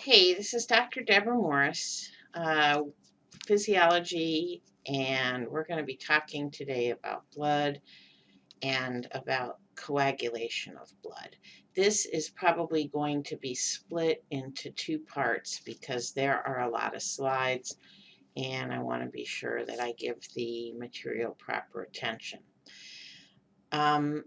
Hey, this is Dr. Deborah Morris, physiology, and we're going to be talking today about blood and about coagulation of blood. This is probably going to be split into two parts because there are a lot of slides, and I want to be sure that I give the material proper attention. Um,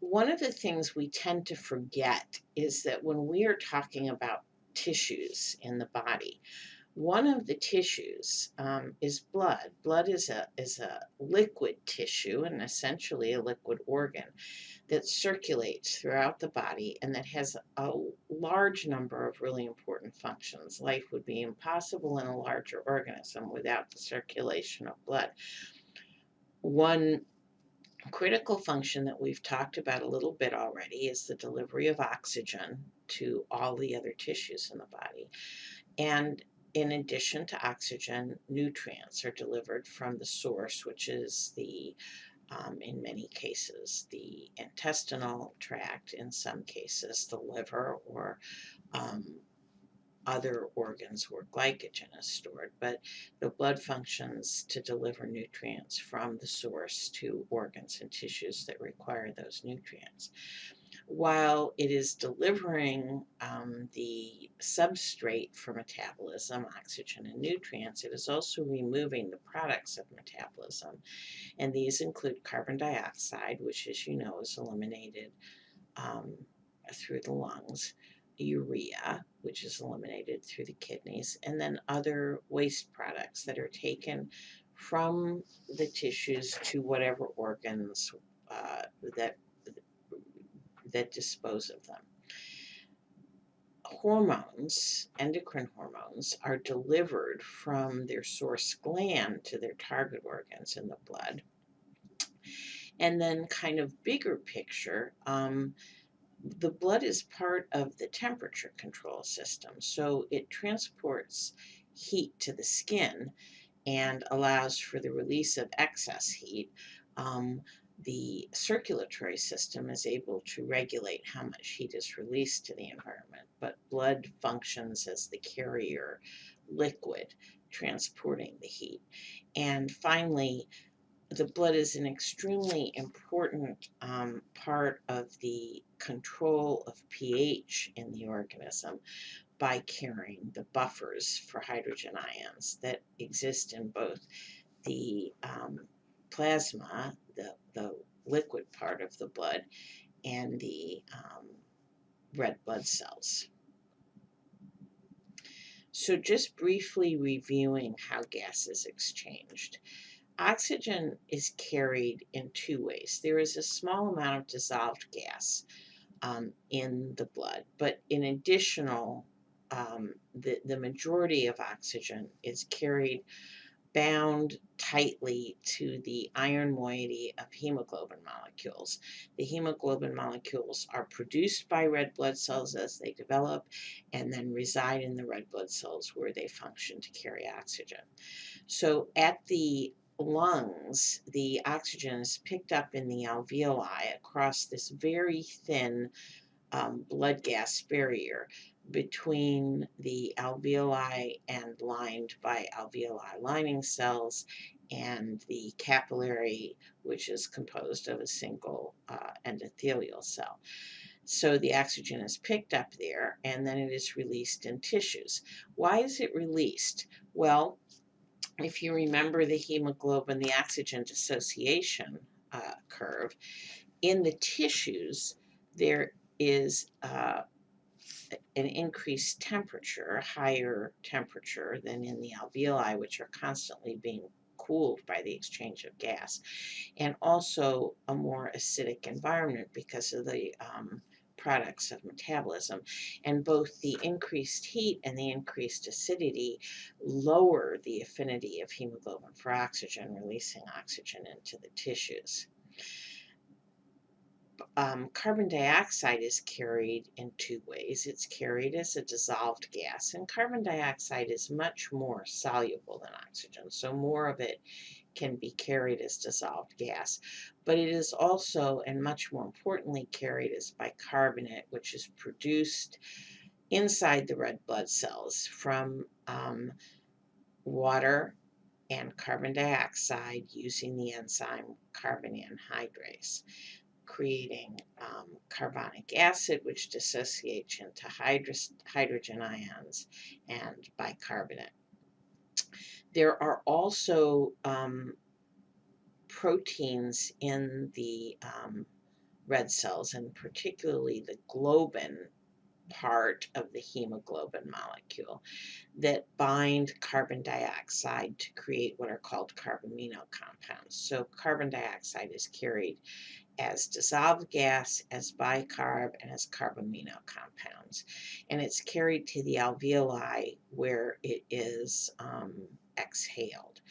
One of the things we tend to forget is that when we are talking about tissues in the body, one of the tissues is blood. Blood is a liquid tissue and essentially a liquid organ that circulates throughout the body and that has a large number of really important functions. Life would be impossible in a larger organism without the circulation of blood. One critical function that we've talked about a little bit already is the delivery of oxygen to all the other tissues in the body. And in addition to oxygen, nutrients are delivered from the source, which is in many cases, the intestinal tract, in some cases, the liver, or um, other organs where glycogen is stored, but the blood functions to deliver nutrients from the source to organs and tissues that require those nutrients. While it is delivering the substrate for metabolism, oxygen and nutrients, it is also removing the products of metabolism. And these include carbon dioxide, which, as you know, is eliminated um, through the lungs, urea, which is eliminated through the kidneys, and then other waste products that are taken from the tissues to whatever organs that dispose of them. Hormones, endocrine hormones, are delivered from their source gland to their target organs in the blood. And then, kind of bigger picture, the blood is part of the temperature control system. So it transports heat to the skin and allows for the release of excess heat. The circulatory system is able to regulate how much heat is released to the environment, but blood functions as the carrier liquid transporting the heat. And finally, the blood is an extremely important part of the control of pH in the organism by carrying the buffers for hydrogen ions that exist in both the plasma, the liquid part of the blood, and the red blood cells. So, just briefly reviewing how gas is exchanged. Oxygen is carried in two ways. There is a small amount of dissolved gas in the blood, but in additional, the majority of oxygen is carried bound tightly to the iron moiety of hemoglobin molecules. The hemoglobin molecules are produced by red blood cells as they develop and then reside in the red blood cells where they function to carry oxygen. So at the lungs, the oxygen is picked up in the alveoli across this very thin blood gas barrier between the alveoli and lined by alveoli lining cells and the capillary, which is composed of a single endothelial cell. So the oxygen is picked up there and then it is released in tissues. Why is it released? Well, if you remember the hemoglobin, the oxygen dissociation curve, in the tissues, there is an increased temperature, higher temperature than in the alveoli, which are constantly being cooled by the exchange of gas, and also a more acidic environment because of the products of metabolism. And both the increased heat and the increased acidity lower the affinity of hemoglobin for oxygen, releasing oxygen into the tissues. Carbon dioxide is carried in two ways. It's carried as a dissolved gas, and carbon dioxide is much more soluble than oxygen, so more of it can be carried as dissolved gas. But it is also, and much more importantly, carried as bicarbonate, which is produced inside the red blood cells from water and carbon dioxide using the enzyme carbon anhydrase, creating carbonic acid, which dissociates into hydrogen ions and bicarbonate. There are also proteins in the red cells, and particularly the globin part of the hemoglobin molecule, that bind carbon dioxide to create what are called carbamino compounds. So carbon dioxide is carried as dissolved gas, as bicarb, and as carbamino compounds. And it's carried to the alveoli where it is exhaled.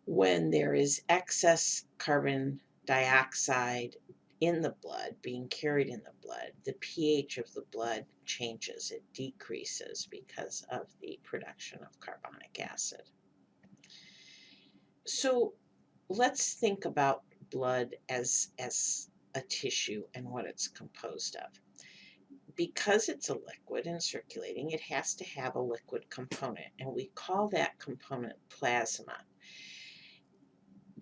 When there is excess carbon dioxide in the blood, being carried in the blood, the pH of the blood changes. It decreases because of the production of carbonic acid. So let's think about blood as a tissue and what it's composed of. Because it's a liquid and circulating, it has to have a liquid component, and we call that component plasma.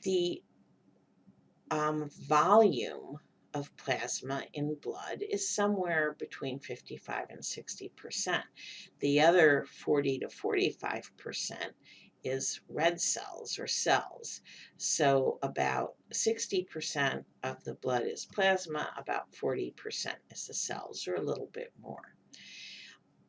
The volume of plasma in blood is somewhere between 55 and 60%. The other 40 to 45% is red cells or cells. So about 60% of the blood is plasma, about 40% is the cells, or a little bit more.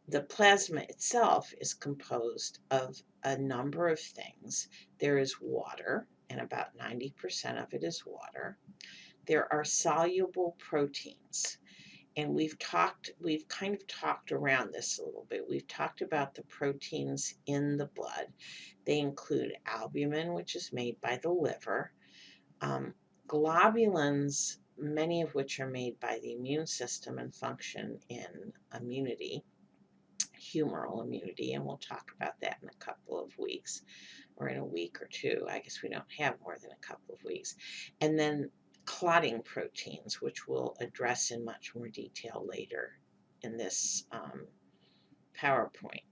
The plasma itself is composed of a number of things. There is water, and about 90% of it is water. There are soluble proteins, and we've kind of talked around this a little bit. We've talked about the proteins in the blood. They include albumin, which is made by the liver, globulins, many of which are made by the immune system and function in immunity, humoral immunity, and we'll talk about that in a couple of weeks, or in a week or two. I guess we don't have more than a couple of weeks. And then clotting proteins, which we'll address in much more detail later in this PowerPoint.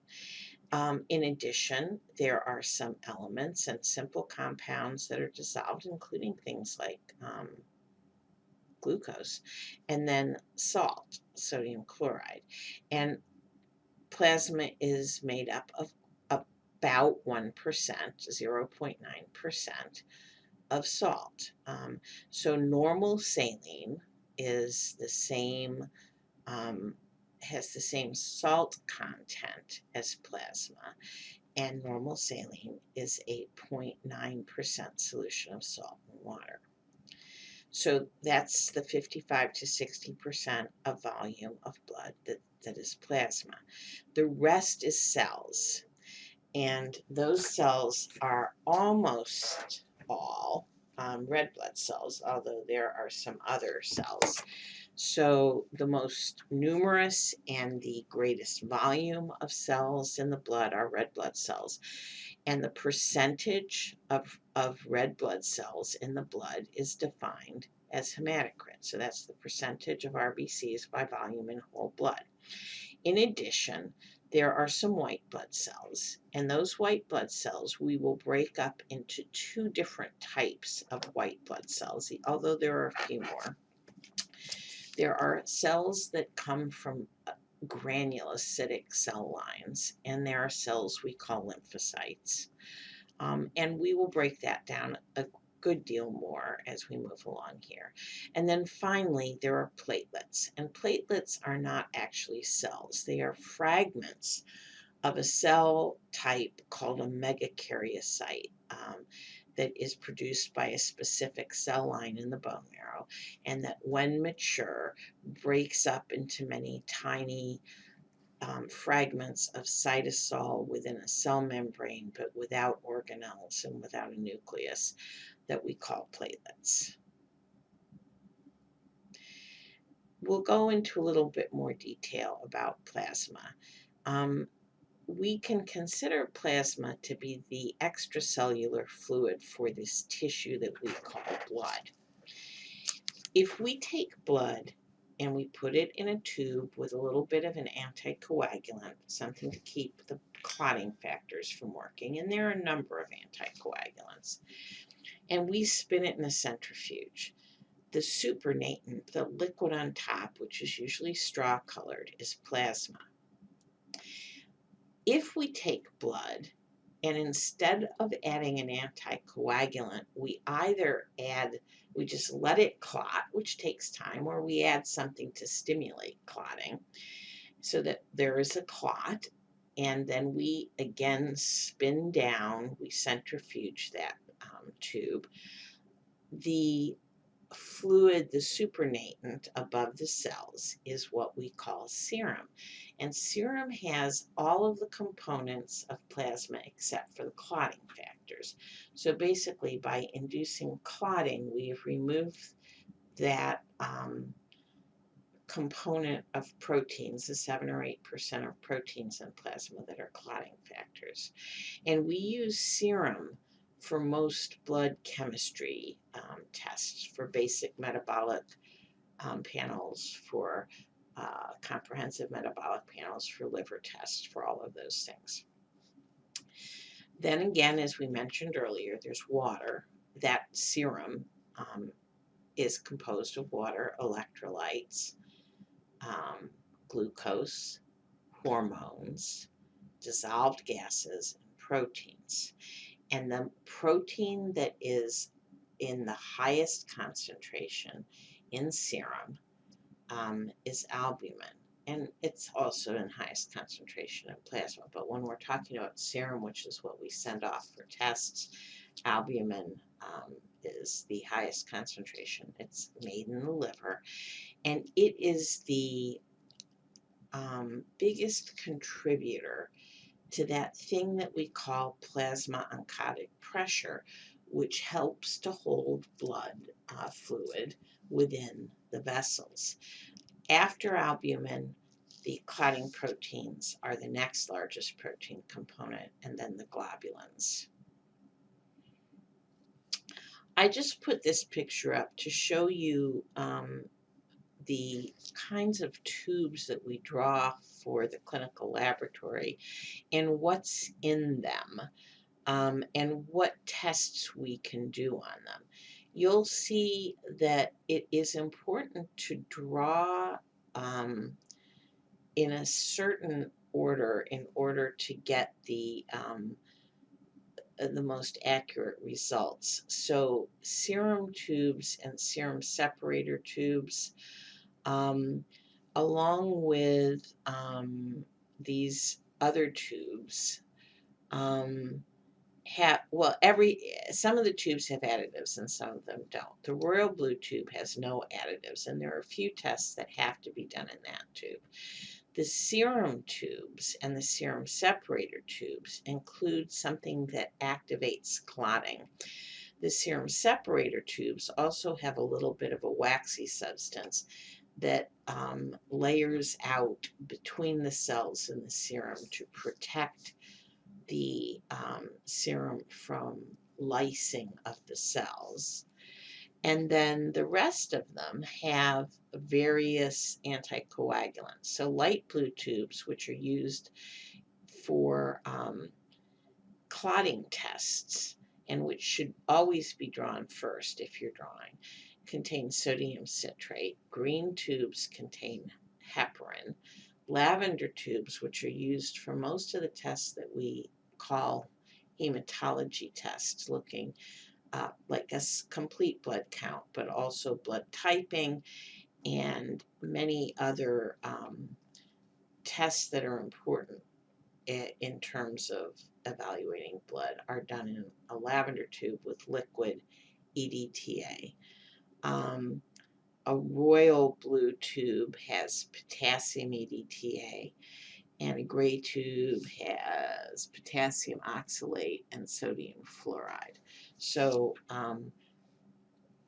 In addition, there are some elements and simple compounds that are dissolved, including things like glucose, and then salt, sodium chloride. And plasma is made up of about 1%, 0.9% of salt. So normal saline is the same, has the same salt content as plasma, and normal saline is a 0.9% solution of salt in water. So that's the 55 to 60% of volume of blood that is plasma. The rest is cells, and those cells are almost all red blood cells, although there are some other cells. So the most numerous and the greatest volume of cells in the blood are red blood cells. And the percentage of red blood cells in the blood is defined as hematocrit. So that's the percentage of RBCs by volume in whole blood. In addition, there are some white blood cells, and those white blood cells we will break up into two different types of white blood cells, although there are a few more. There are cells that come from granulocytic cell lines, and there are cells we call lymphocytes. And we will break that down a good deal more as we move along here. And then finally, there are platelets, and platelets are not actually cells. They are fragments of a cell type called a megakaryocyte that is produced by a specific cell line in the bone marrow, and that when mature breaks up into many tiny fragments of cytosol within a cell membrane, but without organelles and without a nucleus, that we call platelets. We'll go into a little bit more detail about plasma. We can consider plasma to be the extracellular fluid for this tissue that we call blood. If we take blood and we put it in a tube with a little bit of an anticoagulant, something to keep the clotting factors from working. And there are a number of anticoagulants. And we spin it in a centrifuge. The supernatant, the liquid on top, which is usually straw colored, is plasma. If we take blood and instead of adding an anticoagulant, we just let it clot, which takes time, or we add something to stimulate clotting so that there is a clot. And then we again spin down, we centrifuge that tube. The fluid, the supernatant above the cells, is what we call serum. And serum has all of the components of plasma except for the clotting factors. So basically, by inducing clotting, we've removed that component of proteins, the 7 or 8% of proteins in plasma that are clotting factors. And we use serum for most blood chemistry tests, for basic metabolic panels, for comprehensive metabolic panels, for liver tests, for all of those things. Then again, as we mentioned earlier, there's water. That serum is composed of water, electrolytes, glucose, hormones, dissolved gases, and proteins. And the protein that is in the highest concentration in serum is albumin. And it's also in highest concentration in plasma. But when we're talking about serum, which is what we send off for tests, albumin is the highest concentration. It's made in the liver. And it is the biggest contributor to that thing that we call plasma oncotic pressure, which helps to hold blood fluid within the vessels. After albumin, the clotting proteins are the next largest protein component, and then the globulins. I just put this picture up to show you the kinds of tubes that we draw for the clinical laboratory and what's in them, and what tests we can do on them. You'll see that it is important to draw in a certain order in order to get the most accurate results. So serum tubes and serum separator tubes, along with these other tubes, some of the tubes have additives and some of them don't. The royal blue tube has no additives, and there are a few tests that have to be done in that tube. The serum tubes and the serum separator tubes include something that activates clotting. The serum separator tubes also have a little bit of a waxy substance that layers out between the cells in the serum to protect the serum from lysing of the cells. And then the rest of them have various anticoagulants. So light blue tubes, which are used for clotting tests and which should always be drawn first if you're drawing, contain sodium citrate. Green tubes contain heparin. Lavender tubes, which are used for most of the tests that we call hematology tests, looking like a complete blood count, but also blood typing and many other tests that are important in terms of evaluating blood, are done in a lavender tube with liquid EDTA. A royal blue tube has potassium EDTA, and a gray tube has potassium oxalate and sodium fluoride. So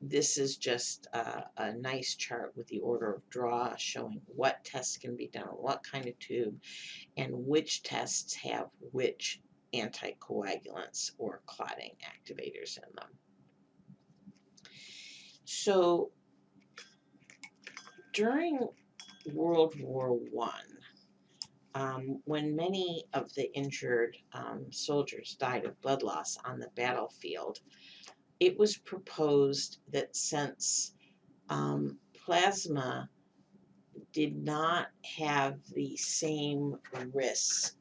this is just a nice chart with the order of draw showing what tests can be done, what kind of tube, and which tests have which anticoagulants or clotting activators in them. So During World War One, when many of the injured soldiers died of blood loss on the battlefield, it was proposed that since plasma did not have the same risk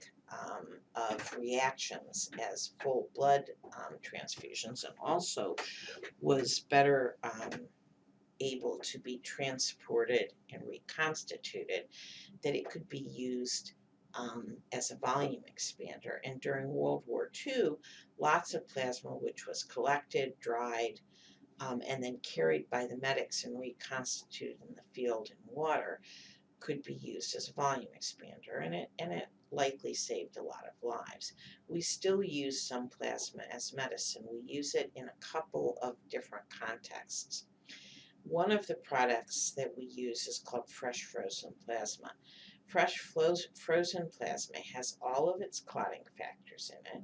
of reactions as full blood transfusions, and also was better able to be transported and reconstituted, that it could be used as a volume expander. And during World War II, lots of plasma, which was collected, dried, and then carried by the medics and reconstituted in the field in water, could be used as a volume expander, and it likely saved a lot of lives. We still use some plasma as medicine. We use it in a couple of different contexts. One of the products that we use is called fresh frozen plasma. Frozen plasma has all of its clotting factors in it,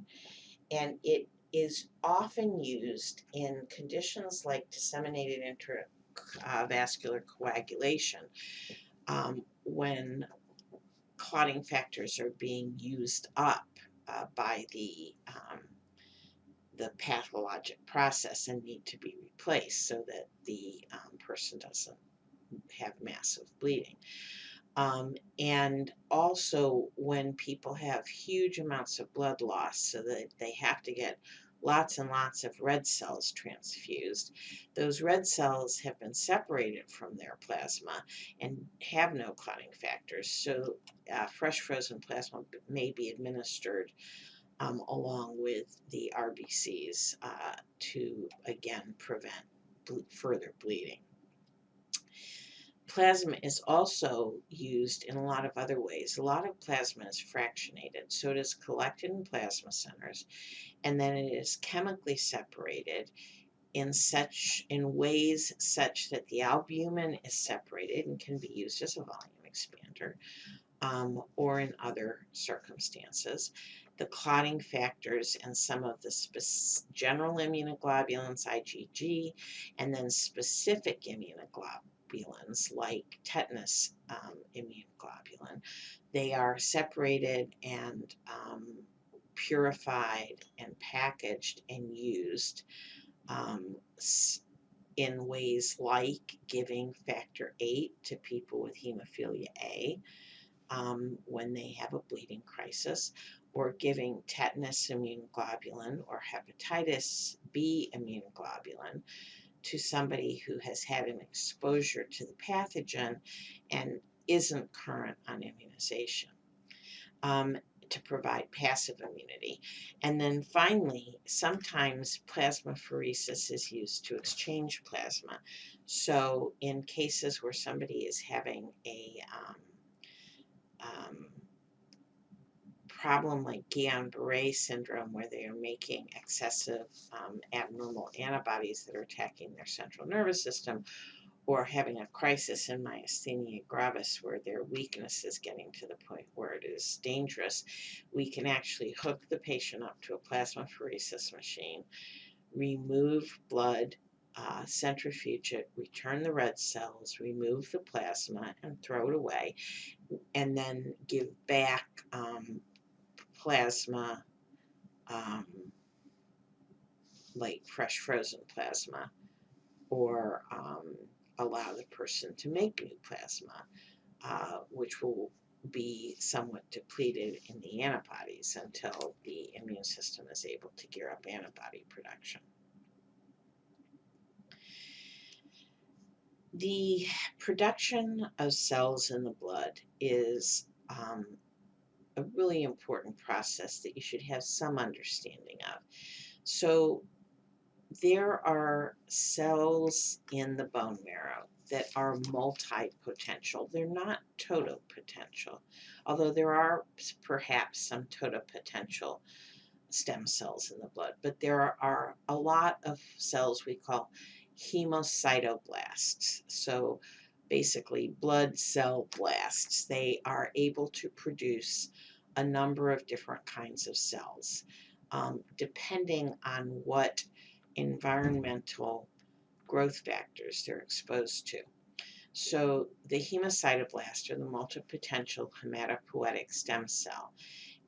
and it is often used in conditions like disseminated intravascular coagulation, when clotting factors are being used up by the pathologic process and need to be replaced so that the person doesn't have massive bleeding. And also when people have huge amounts of blood loss, so that they have to get lots and lots of red cells transfused. Those red cells have been separated from their plasma and have no clotting factors, so fresh frozen plasma may be administered along with the RBCs to, again, prevent further bleeding. Plasma is also used in a lot of other ways. A lot of plasma is fractionated, so it is collected in plasma centers, and then it is chemically separated in ways such that the albumin is separated and can be used as a volume expander, or in other circumstances. The clotting factors and some of the general immunoglobulins, IgG, and then specific immunoglobulins like tetanus immunoglobulin, they are separated and purified and packaged and used in ways like giving factor VIII to people with hemophilia A when they have a bleeding crisis, or giving tetanus immunoglobulin or hepatitis B immunoglobulin to somebody who has had an exposure to the pathogen and isn't current on immunization, to provide passive immunity. And then finally, sometimes plasmapheresis is used to exchange plasma. So in cases where somebody is having a problem like Guillain-Barré syndrome, where they are making excessive abnormal antibodies that are attacking their central nervous system, or having a crisis in myasthenia gravis where their weakness is getting to the point where it is dangerous, we can actually hook the patient up to a plasmapheresis machine, remove blood, centrifuge it, return the red cells, remove the plasma, and throw it away, and then give back plasma, like fresh frozen plasma, or allow the person to make new plasma, which will be somewhat depleted in the antibodies until the immune system is able to gear up antibody production. The production of cells in the blood is a really important process that you should have some understanding of. So there are cells in the bone marrow that are multipotential. They're not totopotential, although there are perhaps some totopotential stem cells in the blood. But there are a lot of cells we call hemocytoblasts. So basically blood cell blasts. They are able to produce a number of different kinds of cells, depending on what environmental growth factors they're exposed to. So the hemocytoblast, or the multipotential hematopoietic stem cell,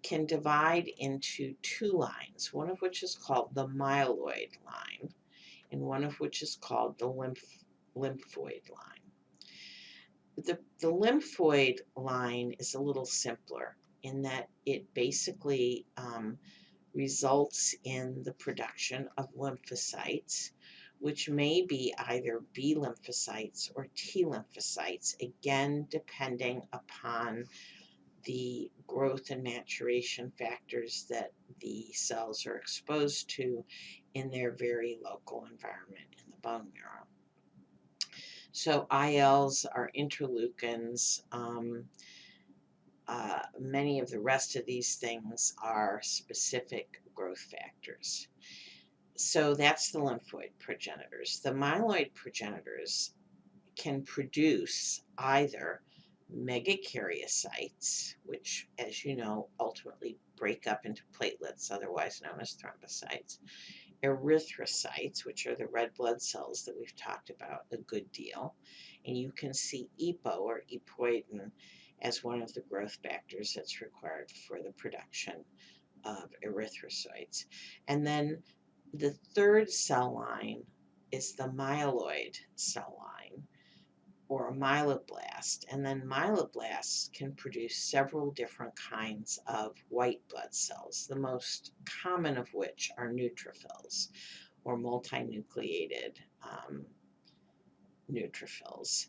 can divide into two lines, one of which is called the myeloid line, and one of which is called the lymphoid line. The lymphoid line is a little simpler in that it basically results in the production of lymphocytes, which may be either B lymphocytes or T lymphocytes, again, depending upon the growth and maturation factors that the cells are exposed to in their very local environment in the bone marrow. So ILs are interleukins. Many of the rest of these things are specific growth factors. So that's the lymphoid progenitors. The myeloid progenitors can produce either megakaryocytes, which, as you know, ultimately break up into platelets, otherwise known as thrombocytes, erythrocytes, which are the red blood cells that we've talked about a good deal. And you can see EPO, or epoietin, as one of the growth factors that's required for the production of erythrocytes. And then the third cell line is the myeloid cell line, or a myeloblast, and then myeloblasts can produce several different kinds of white blood cells, the most common of which are neutrophils, or multinucleated neutrophils.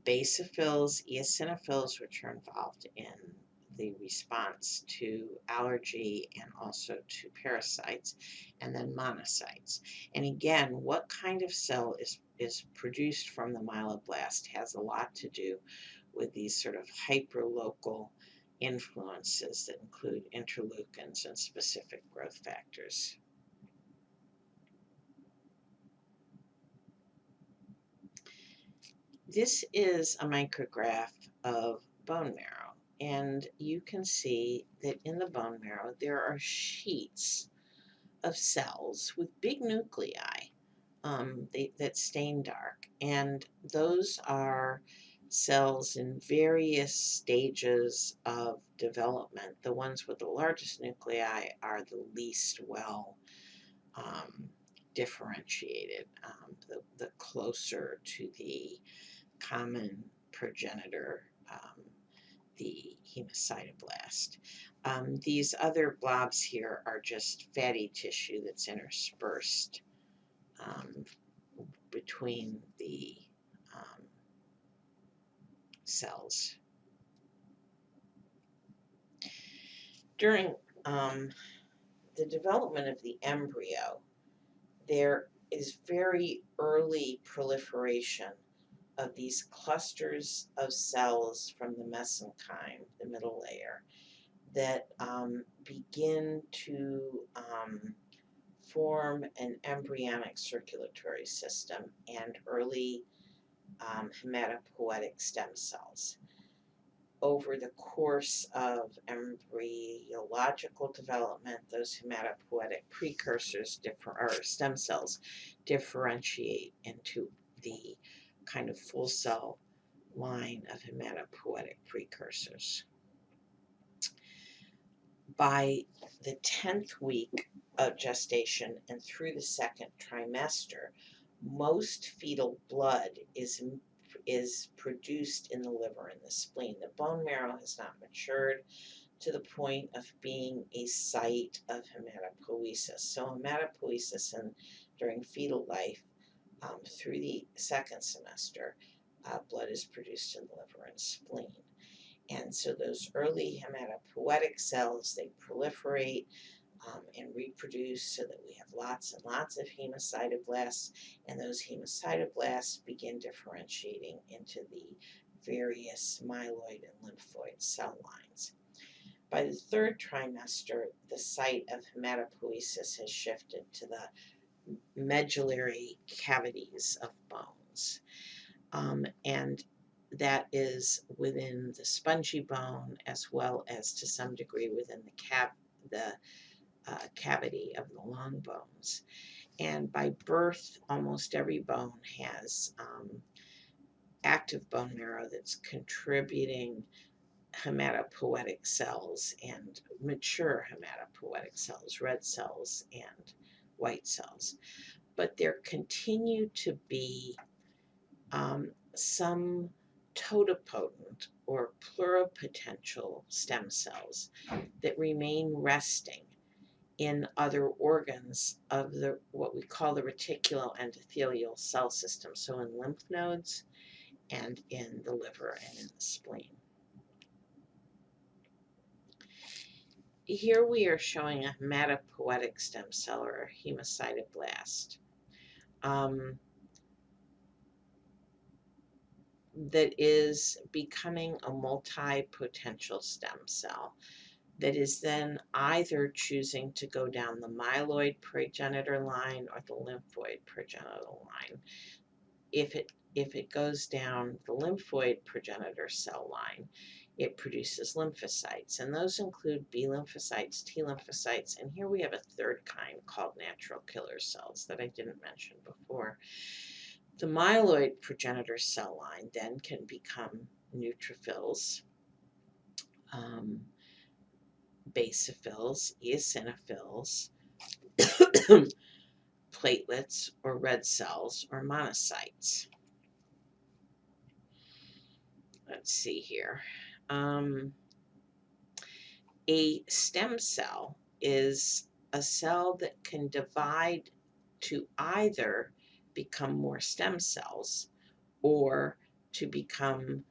Basophils, eosinophils, which are involved in the response to allergy and also to parasites, and then monocytes. And again, what kind of cell is produced from the myeloblast has a lot to do with these sort of hyperlocal influences that include interleukins and specific growth factors. This is a micrograph of bone marrow, and you can see that in the bone marrow there are sheets of cells with big nuclei that stain dark, and those are cells in various stages of development. The ones with the largest nuclei are the least well differentiated, the closer to the common progenitor, the hemocytoblast. These other blobs here are just fatty tissue that's interspersed between the cells. During the development of the embryo, there is very early proliferation of these clusters of cells from the mesenchyme, the middle layer, that begin to form an embryonic circulatory system and early hematopoietic stem cells. Over the course of embryological development, those hematopoietic precursors or stem cells differentiate into the kind of full cell line of hematopoietic precursors. By the 10th week of gestation and through the second trimester, most fetal blood is produced in the liver and the spleen. The bone marrow has not matured to the point of being a site of hematopoiesis. So hematopoiesis during fetal life through the second semester, blood is produced in the liver and spleen. And so those early hematopoietic cells, they proliferate and reproduce so that we have lots and lots of hemocytoblasts, and those hemocytoblasts begin differentiating into the various myeloid and lymphoid cell lines. By the third trimester, the site of hematopoiesis has shifted to the medullary cavities of bones. And that is within the spongy bone as well as to some degree within the cavity of the long bones. And by birth, almost every bone has active bone marrow that's contributing hematopoietic cells and mature hematopoietic cells, red cells and white cells. But there continue to be some totipotent or pluripotential stem cells that remain resting in other organs of the what we call the reticuloendothelial cell system, so in lymph nodes and in the liver and in the spleen. Here we are showing a hematopoietic stem cell or a hemocytoblast that is becoming a multipotential stem cell that is then either choosing to go down the myeloid progenitor line or the lymphoid progenitor line. If it goes down the lymphoid progenitor cell line, it produces lymphocytes, and those include B lymphocytes, T lymphocytes, and here we have a third kind called natural killer cells that I didn't mention before. The myeloid progenitor cell line then can become neutrophils, basophils, eosinophils, platelets, or red cells, or monocytes. Let's see here. A stem cell is a cell that can divide to either become more stem cells or to become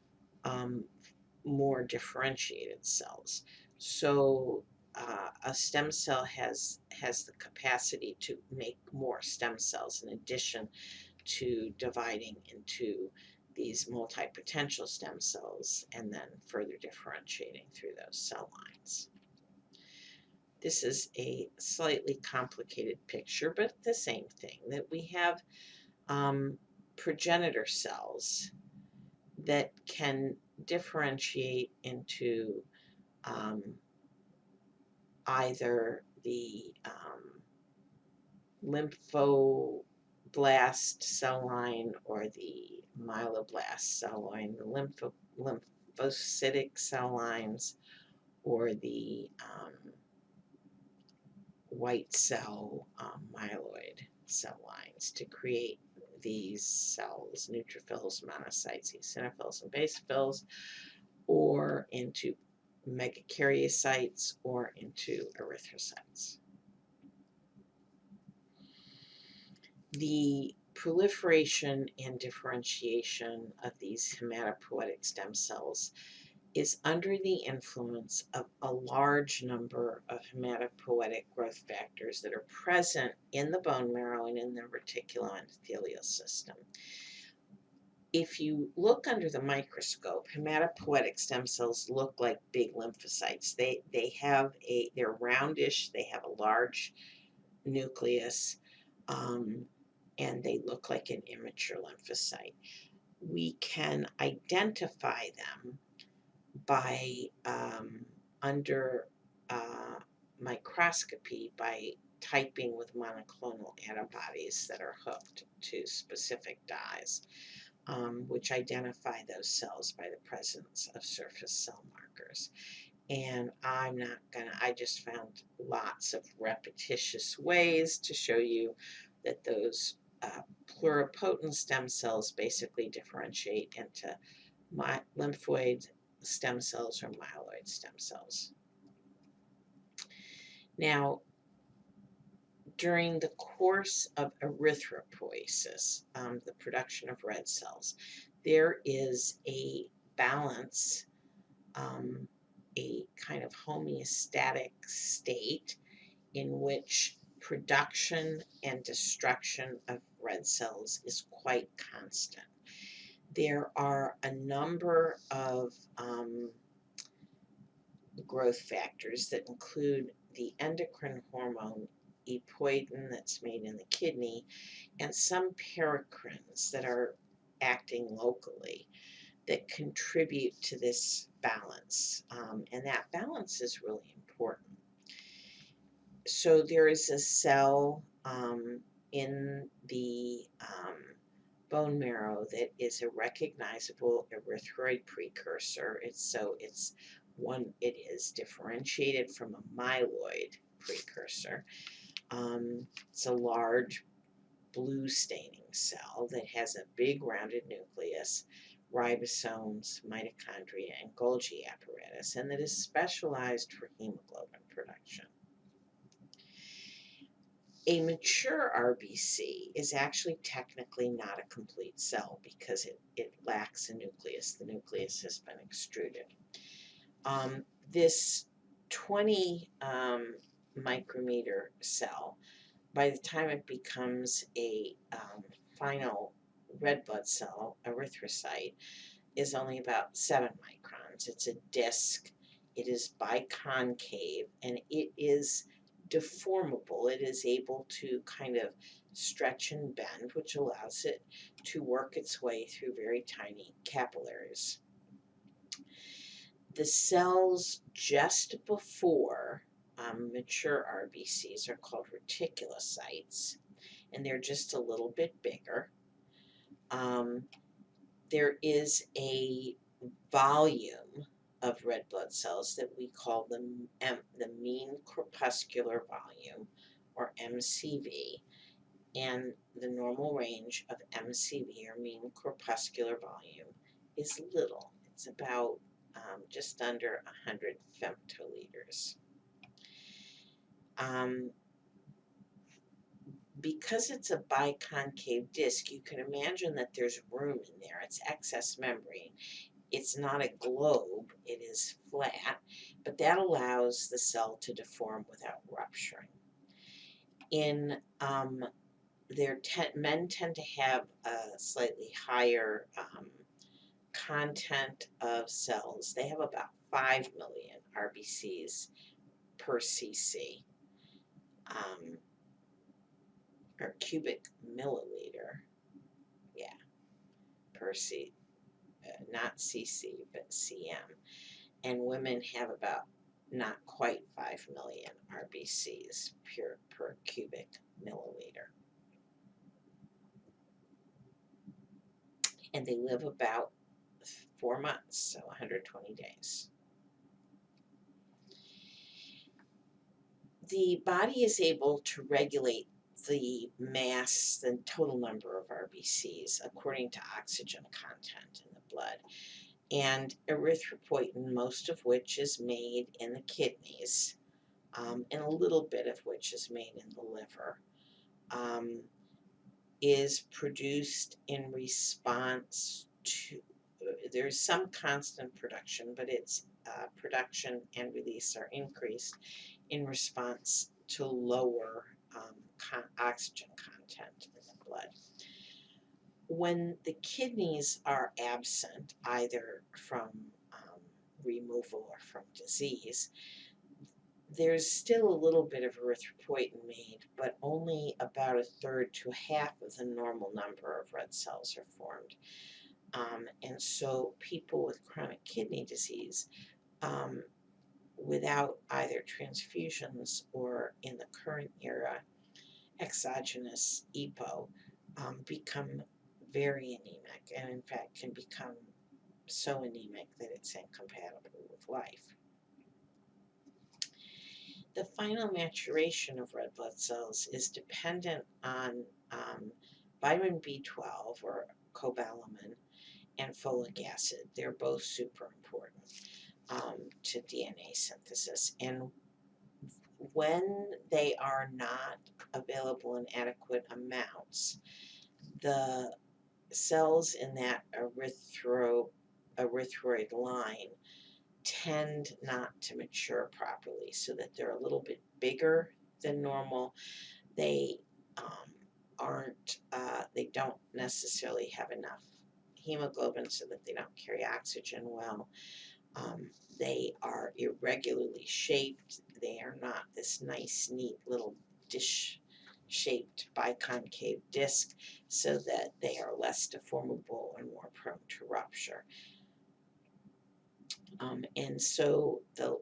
more differentiated cells. So a stem cell has the capacity to make more stem cells in addition to dividing into these multipotential stem cells and then further differentiating through those cell lines. This is a slightly complicated picture, but the same thing, that we have progenitor cells that can differentiate into either the lymphoblast cell line or the myeloblast cell line, the lymphocytic cell lines, or the white cell myeloid cell lines to create these cells, neutrophils, monocytes, eosinophils, and basophils, or into megakaryocytes or into erythrocytes. The proliferation and differentiation of these hematopoietic stem cells is under the influence of a large number of hematopoietic growth factors that are present in the bone marrow and in the reticuloendothelial system. If you look under the microscope, hematopoietic stem cells look like big lymphocytes. They're roundish, they have a large nucleus, and they look like an immature lymphocyte. We can identify them by under microscopy by typing with monoclonal antibodies that are hooked to specific dyes, which identify those cells by the presence of surface cell markers. And I just found lots of repetitious ways to show you that those pluripotent stem cells basically differentiate into lymphoid stem cells or myeloid stem cells. Now, during the course of erythropoiesis, the production of red cells, there is a balance, a kind of homeostatic state in which production and destruction of red cells is quite constant. There are a number of growth factors that include the endocrine hormone epoidin that's made in the kidney and some paracrines that are acting locally that contribute to this balance. And that balance is really important. So there is a cell in the bone marrow that is a recognizable erythroid precursor. It is differentiated from a myeloid precursor. It's a large blue staining cell that has a big rounded nucleus, ribosomes, mitochondria, and Golgi apparatus, and that is specialized for hemoglobin production. A mature RBC is actually technically not a complete cell because it lacks a nucleus. The nucleus has been extruded. This 20 micrometer cell, by the time it becomes a final red blood cell, erythrocyte, is only about 7 microns. It's a disc, it is biconcave, and it is deformable. It is able to kind of stretch and bend, which allows it to work its way through very tiny capillaries. The cells just before mature RBCs are called reticulocytes, and they're just a little bit bigger. There is a volume of red blood cells that we call the mean corpuscular volume, or MCV, and the normal range of MCV, or mean corpuscular volume, is little. It's about just under 100 femtoliters. Because it's a biconcave disc, you can imagine that there's room in there. It's excess membrane. It's not a globe, it is flat, but that allows the cell to deform without rupturing. Men tend to have a slightly higher content of cells. They have about 5 million RBCs per cc, or cubic milliliter, per c, not cc, but cm. And women have about not quite 5 million RBCs per cubic milliliter. And they live about 4 months, so 120 days. The body is able to regulate the mass, the total number of RBCs, according to oxygen content in the blood, and erythropoietin, most of which is made in the kidneys, and a little bit of which is made in the liver, is produced in response to, there's some constant production, but its production and release are increased in response to lower oxygen content in the blood. When the kidneys are absent, either from removal or from disease, there's still a little bit of erythropoietin made, but only about 1/3 to 1/2 of the normal number of red cells are formed. And so people with chronic kidney disease, without either transfusions or, in the current era, exogenous EPO, become very anemic, and in fact can become so anemic that it's incompatible with life. The final maturation of red blood cells is dependent on vitamin B12, or cobalamin, and folic acid. They're both super important to DNA synthesis. And when they are not available in adequate amounts, the cells in that erythroid line tend not to mature properly, so that they're a little bit bigger than normal. They they don't necessarily have enough hemoglobin, so that they don't carry oxygen well. They are irregularly shaped. They are not this nice, neat little dish-shaped biconcave disc, so that they are less deformable and more prone to rupture. And so the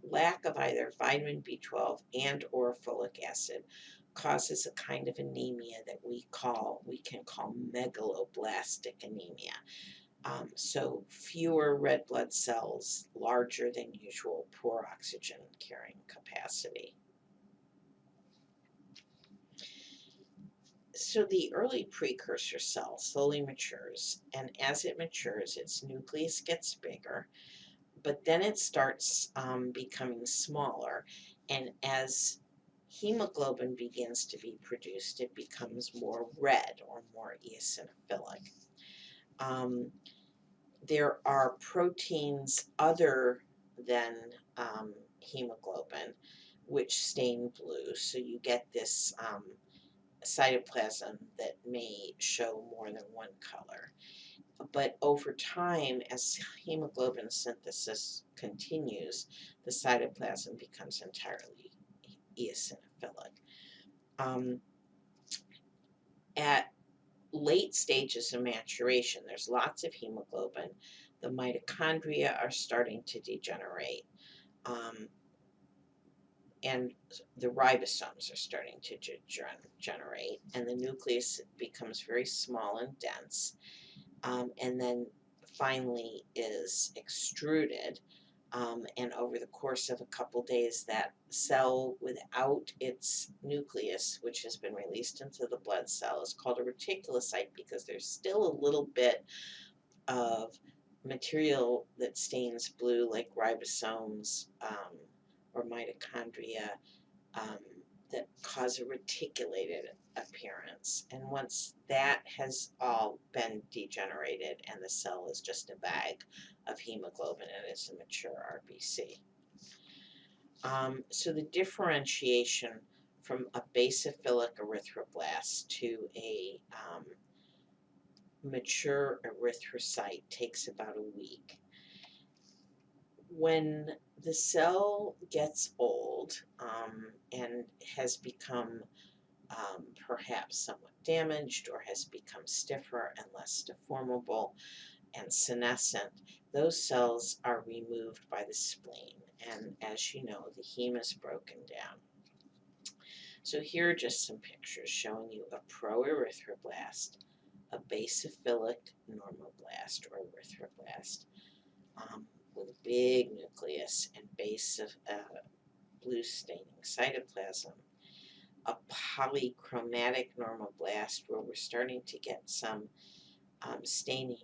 lack of either vitamin B12 and or folic acid causes a kind of anemia that we can call megaloblastic anemia. So fewer red blood cells, larger than usual, poor oxygen carrying capacity. So the early precursor cell slowly matures, and as it matures, its nucleus gets bigger, but then it starts becoming smaller, and as hemoglobin begins to be produced, it becomes more red or more eosinophilic. There are proteins other than hemoglobin which stain blue, so you get this cytoplasm that may show more than one color. But over time, as hemoglobin synthesis continues, the cytoplasm becomes entirely eosinophilic. At late stages of maturation, there's lots of hemoglobin. The mitochondria are starting to degenerate. And the ribosomes are starting to degenerate, and the nucleus becomes very small and dense, and then finally is extruded. And over the course of a couple days, that cell without its nucleus, which has been released into the blood cell, is called a reticulocyte because there's still a little bit of material that stains blue, like ribosomes or mitochondria, um, that cause a reticulated appearance. And once that has all been degenerated and the cell is just a bag of hemoglobin and it's a mature RBC. So the differentiation from a basophilic erythroblast to a mature erythrocyte takes about a week. When the cell gets old and has become perhaps somewhat damaged or has become stiffer and less deformable and senescent, those cells are removed by the spleen. And as you know, the heme is broken down. So here are just some pictures showing you a proerythroblast, a basophilic normoblast or erythroblast with a big nucleus and base of blue staining cytoplasm, a polychromatic normoblast where we're starting to get some staining,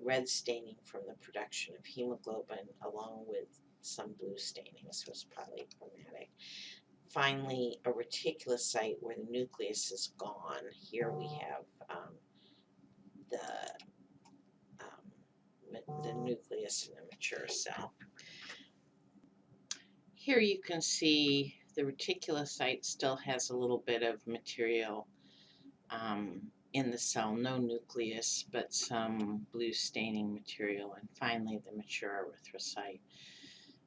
red staining from the production of hemoglobin along with some blue staining, so it's polychromatic. Finally, a reticulocyte where the nucleus is gone. Here we have the nucleus in a mature cell. Here you can see the reticulocyte still has a little bit of material in the cell, no nucleus, but some blue staining material. And finally, the mature erythrocyte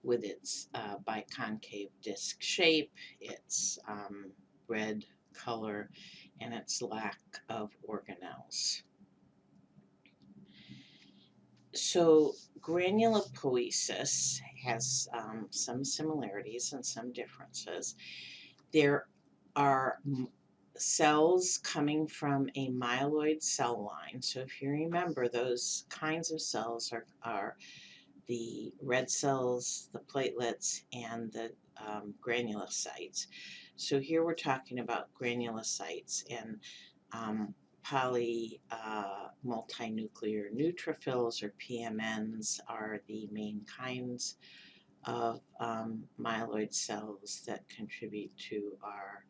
with its biconcave disc shape, its red color, and its lack of organelles. So granulopoiesis has some similarities and some differences. There are cells coming from a myeloid cell line. So if you remember, those kinds of cells are the red cells, the platelets, and the granulocytes. So here we're talking about granulocytes, and multinuclear neutrophils or PMNs are the main kinds of myeloid cells that contribute to our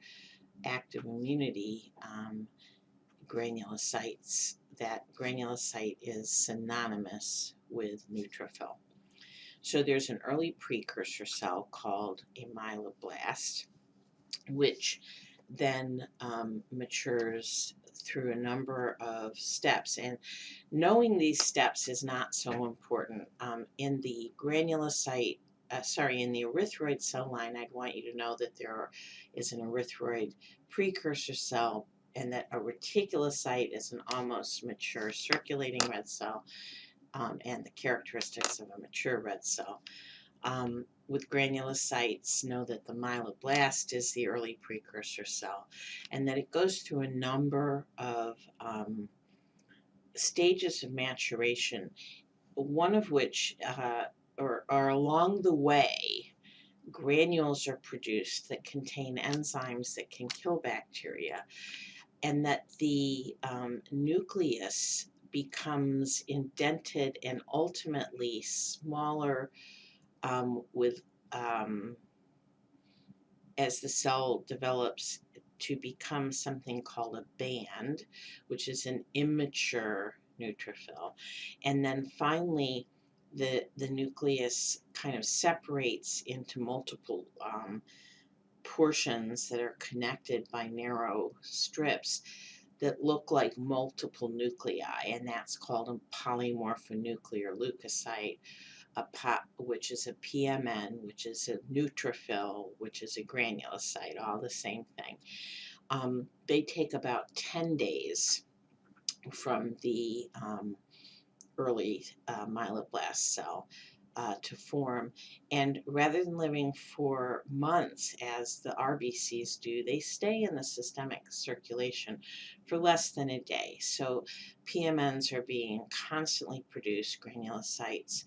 active immunity. Granulocytes, that granulocyte is synonymous with neutrophil. So there's an early precursor cell called a myeloblast, which then matures through a number of steps. And knowing these steps is not so important. In the granulocyte, in the erythroid cell line, I'd want you to know that there is an erythroid precursor cell and that a reticulocyte is an almost mature circulating red cell, and the characteristics of a mature red cell. With granulocytes, know that the myeloblast is the early precursor cell, and that it goes through a number of stages of maturation, one of which, or along the way, granules are produced that contain enzymes that can kill bacteria, and that the nucleus becomes indented and ultimately smaller with as the cell develops to become something called a band, which is an immature neutrophil. And then finally, the nucleus kind of separates into multiple portions that are connected by narrow strips that look like multiple nuclei, and that's called a polymorphonuclear leukocyte, which is a PMN, which is a neutrophil, which is a granulocyte, all the same thing. They take about 10 days from the early myeloblast cell to form. And rather than living for months as the RBCs do, they stay in the systemic circulation for less than a day. So PMNs are being constantly produced, granulocytes,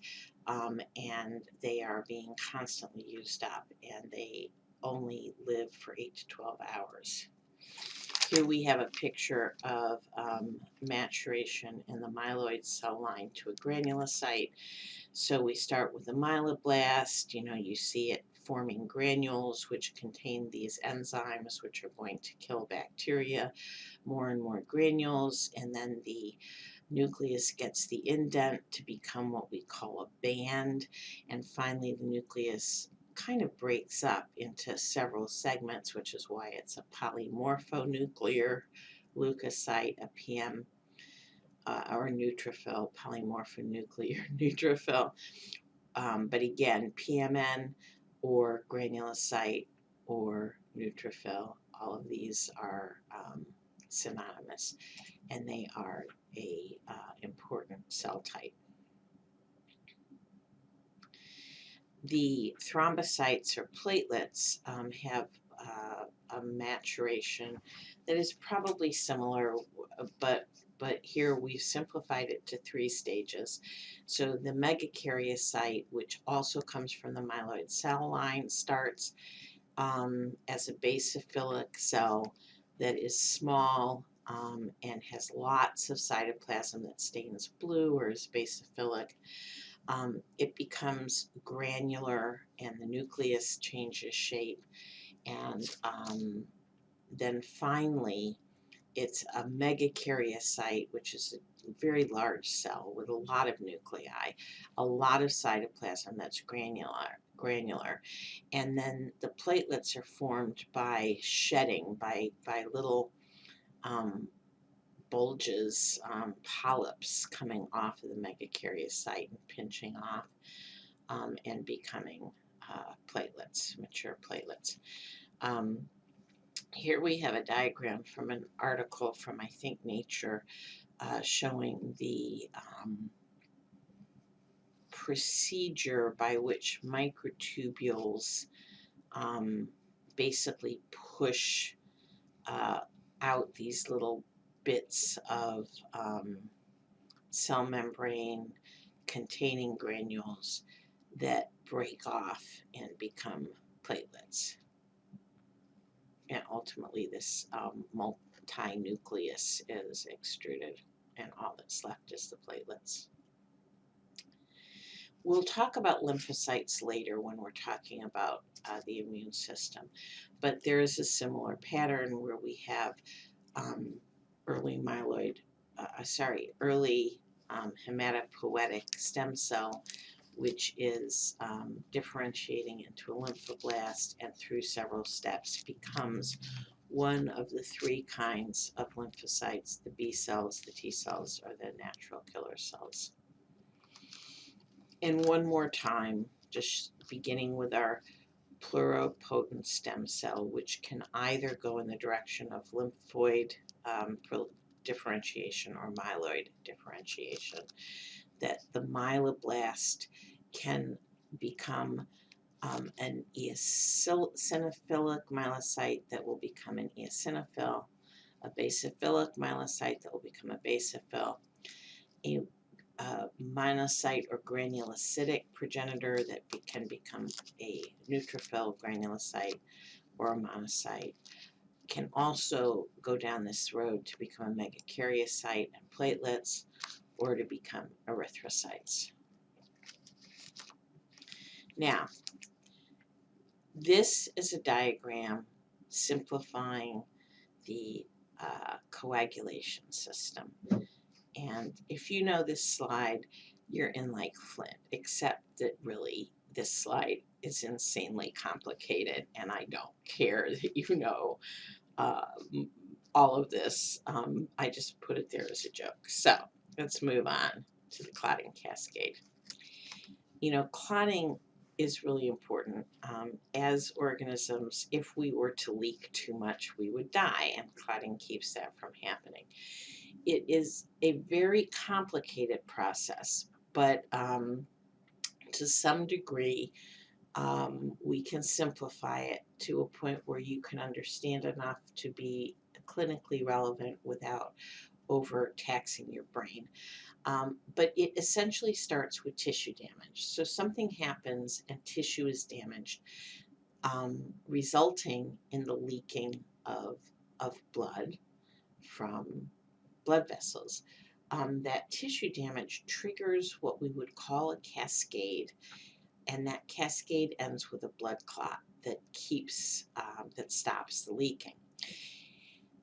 and they are being constantly used up, and they only live for 8 to 12 hours. Here we have a picture of maturation in the myeloid cell line to a granulocyte. So we start with the myeloblast. You see it forming granules which contain these enzymes which are going to kill bacteria, more and more granules, and then the nucleus gets the indent to become what we call a band, and finally the nucleus kind of breaks up into several segments, which is why it's a polymorphonuclear leukocyte, a PM or neutrophil, polymorphonuclear neutrophil. But again, PMN or granulocyte or neutrophil, all of these are synonymous, and they are a important cell type. The thrombocytes or platelets have a maturation that is probably similar, but here we've simplified it to 3 stages. So the megakaryocyte, which also comes from the myeloid cell line, starts as a basophilic cell that is small and has lots of cytoplasm that stains blue or is basophilic. It becomes granular and the nucleus changes shape, and then finally it's a megakaryocyte, which is a very large cell with a lot of nuclei, a lot of cytoplasm that's granular, and then the platelets are formed by shedding, by little bulges, polyps coming off of the megakaryocyte and pinching off and becoming platelets, mature platelets. Here we have a diagram from an article from, I think, Nature, showing the procedure by which microtubules basically push out these little bits of cell membrane containing granules that break off and become platelets. And ultimately this multi-nucleus is extruded, and all that's left is the platelets. We'll talk about lymphocytes later when we're talking about the immune system, but there is a similar pattern where we have early hematopoietic stem cell, which is differentiating into a lymphoblast, and through several steps becomes one of the 3 kinds of lymphocytes: the B cells, the T cells, or the natural killer cells. And one more time, just beginning with our pluripotent stem cell, which can either go in the direction of lymphoid differentiation or myeloid differentiation, that the myeloblast can become an eosinophilic myelocyte that will become an eosinophil, a basophilic myelocyte that will become a basophil, a monocyte or granulocytic progenitor that can become a neutrophil granulocyte or a monocyte, can also go down this road to become a megakaryocyte and platelets, or to become erythrocytes. Now, this is a diagram simplifying the coagulation system. And if you know this slide, you're in like Flint, except that really this slide is insanely complicated, and I don't care that you know all of this. I just put it there as a joke. So let's move on to the clotting cascade. You know, clotting is really important. As organisms, if we were to leak too much, we would die, and clotting keeps that from happening. It is a very complicated process, but to some degree, we can simplify it to a point where you can understand enough to be clinically relevant without overtaxing your brain. But it essentially starts with tissue damage. So something happens and tissue is damaged, resulting in the leaking of blood from blood vessels. That tissue damage triggers what we would call a cascade, and that cascade ends with a blood clot that that stops the leaking.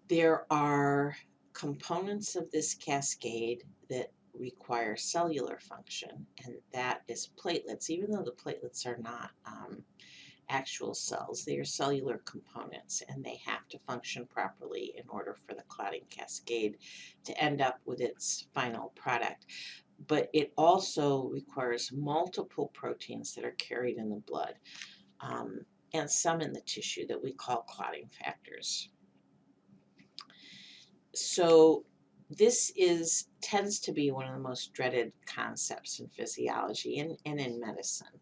There are components of this cascade that require cellular function, and that is platelets. Even though the platelets are not actual cells, they are cellular components, and they have to function properly in order for the clotting cascade to end up with its final product. But it also requires multiple proteins that are carried in the blood, and some in the tissue that we call clotting factors. So this tends to be one of the most dreaded concepts in physiology and in medicine.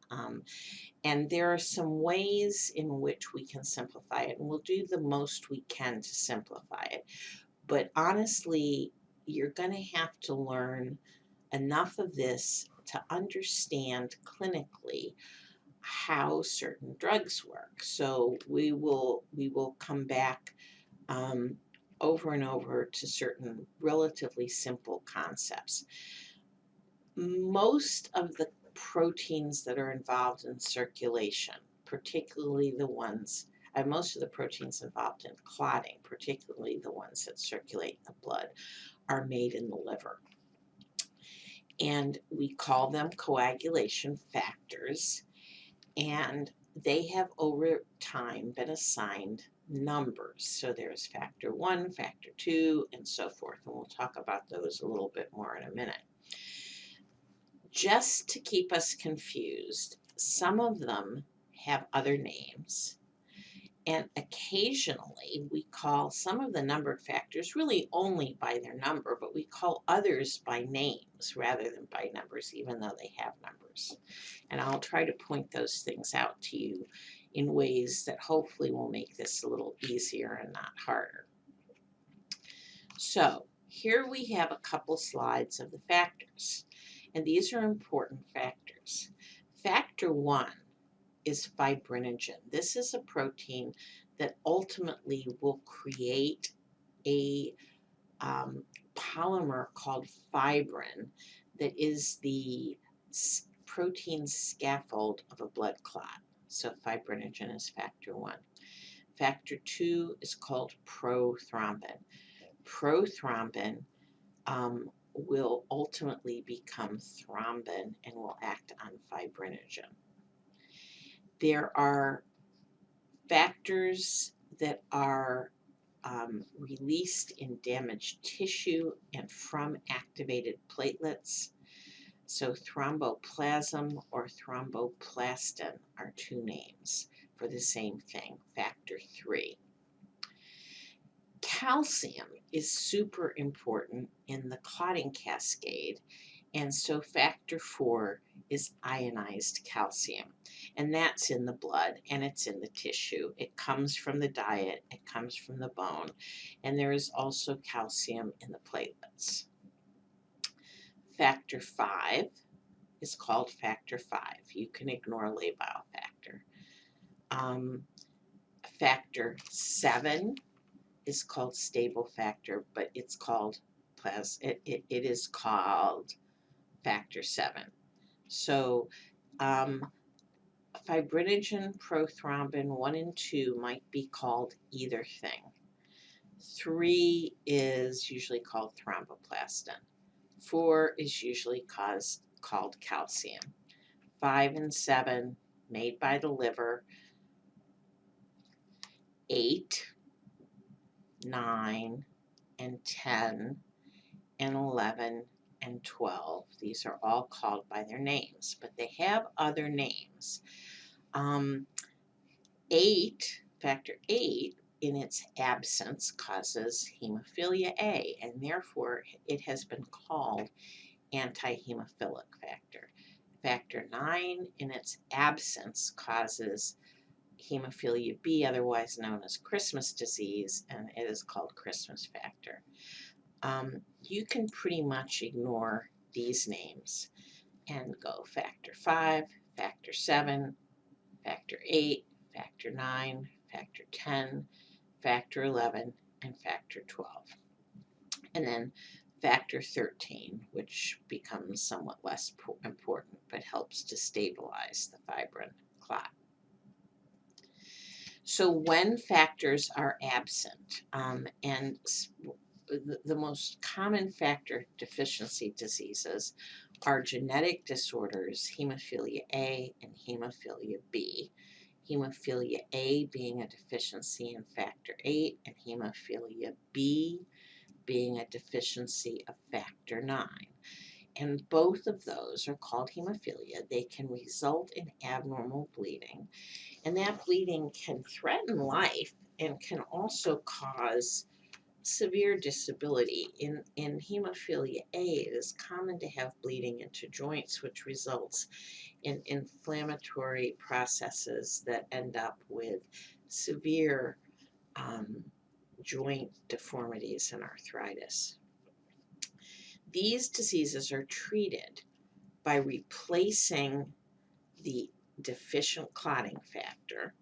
And there are some ways in which we can simplify it, and we'll do the most we can to simplify it. But honestly, you're going to have to learn enough of this to understand clinically how certain drugs work. So we will come back over and over to certain relatively simple concepts. Most of the proteins that are involved in circulation, particularly the ones, most of the proteins involved in clotting, particularly the ones that circulate in the blood, are made in the liver. And we call them coagulation factors, and they have over time been assigned numbers. So there's factor 1, factor 2, and so forth. And we'll talk about those a little bit more in a minute. Just to keep us confused, some of them have other names. And occasionally we call some of the numbered factors really only by their number, but we call others by names rather than by numbers, even though they have numbers. And I'll try to point those things out to you in ways that hopefully will make this a little easier and not harder. So here we have a couple slides of the factors, and these are important factors. Factor 1 is fibrinogen. This is a protein that ultimately will create a polymer called fibrin that is the protein scaffold of a blood clot. So fibrinogen is factor 1. Factor 2 is called prothrombin. Prothrombin will ultimately become thrombin and will act on fibrinogen. There are factors that are released in damaged tissue and from activated platelets. So thromboplasm or thromboplastin are two names for the same thing, factor 3. Calcium is super important in the clotting cascade, And so factor 4 is ionized calcium. And that's in the blood and it's in the tissue. It comes from the diet, it comes from the bone, and there is also calcium in the platelets. Factor 5 is called factor 5. You can ignore labile factor. Factor 7 is called stable factor, but it's called it is called factor 7. So fibrinogen, prothrombin 1 and 2 might be called either thing. 3 is usually called thromboplastin. 4 is usually called calcium. 5 and 7 made by the liver. 8, 9, and 10, and 11, and 12. These are all called by their names, but they have other names. 8, factor 8, in its absence causes hemophilia A, and therefore it has been called anti-hemophilic factor. Factor 9, in its absence, causes hemophilia B, otherwise known as Christmas disease, and it is called Christmas factor. You can pretty much ignore these names and go factor 5, factor 7, factor 8, factor 9, factor 10, factor 11, and factor 12. And then factor 13, which becomes somewhat less important, but helps to stabilize the fibrin clot. So when factors are absent, and the most common factor deficiency diseases are genetic disorders, hemophilia A and hemophilia B. Hemophilia A being a deficiency in factor 8 and hemophilia B being a deficiency of factor 9. And both of those are called hemophilia. They can result in abnormal bleeding, and that bleeding can threaten life and can also cause severe disability. In hemophilia A, it is common to have bleeding into joints, which results in inflammatory processes that end up with severe joint deformities and arthritis. These diseases are treated by replacing the deficient clotting factor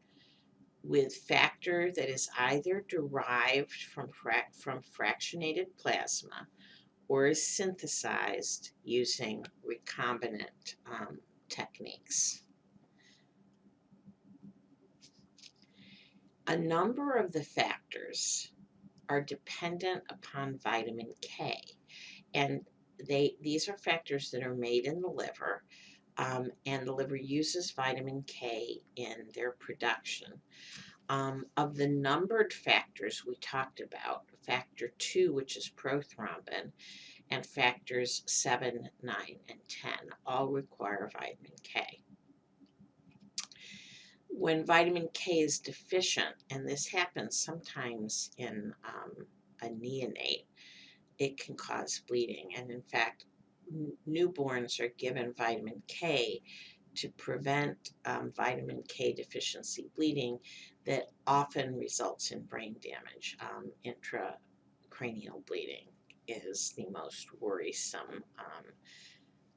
with factor that is either derived from fractionated plasma or is synthesized using recombinant techniques. A number of the factors are dependent upon vitamin K, and these are factors that are made in the liver, and the liver uses vitamin K in their production. Of the numbered factors we talked about, factor 2, which is prothrombin, and factors 7, 9, and 10 all require vitamin K. When vitamin K is deficient, and this happens sometimes in a neonate, it can cause bleeding. And in fact, newborns are given vitamin K to prevent vitamin K deficiency bleeding that often results in brain damage. Intracranial bleeding is the most worrisome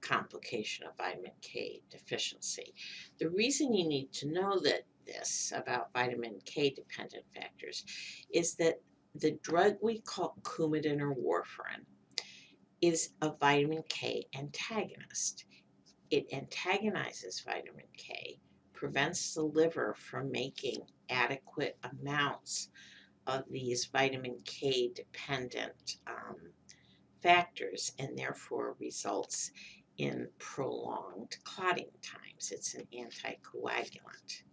complication of vitamin K deficiency. The reason you need to know this about vitamin K dependent factors is that the drug we call Coumadin or warfarin is a vitamin K antagonist. It antagonizes vitamin K, prevents the liver from making adequate amounts of these vitamin K dependent factors, and therefore results in prolonged clotting times. It's an anticoagulant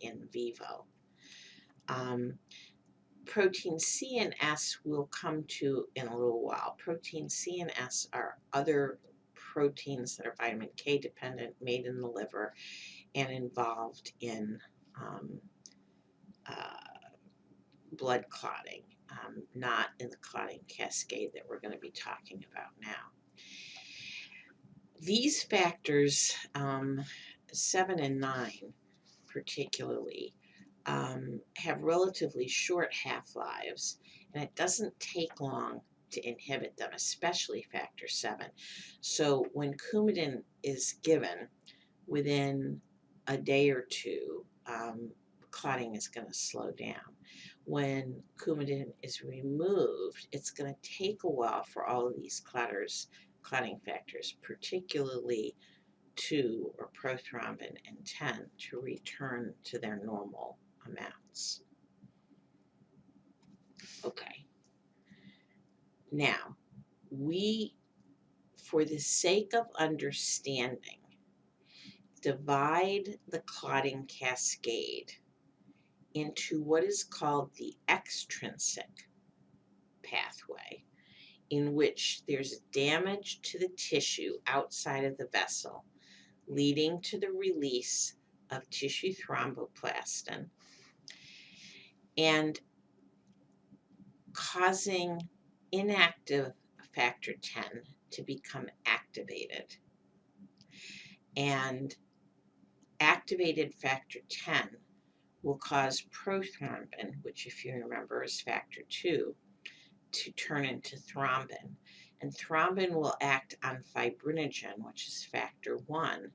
in vivo. Protein C and S we'll come to in a little while. Protein C and S are other proteins that are vitamin K dependent, made in the liver, and involved in blood clotting, not in the clotting cascade that we're going to be talking about now. These factors, 7 and 9 particularly, have relatively short half-lives, and it doesn't take long to inhibit them, especially factor 7. So when Coumadin is given, within a day or two, clotting is going to slow down. When Coumadin is removed, it's going to take a while for all of these clotting factors, particularly 2 or prothrombin and 10, to return to their normal amounts. Okay. Now, for the sake of understanding, divide the clotting cascade into what is called the extrinsic pathway, in which there's damage to the tissue outside of the vessel, leading to the release of tissue thromboplastin and causing inactive factor 10 to become activated. And activated factor 10 will cause prothrombin, which, if you remember, is factor 2, to turn into thrombin. And thrombin will act on fibrinogen, which is factor 1,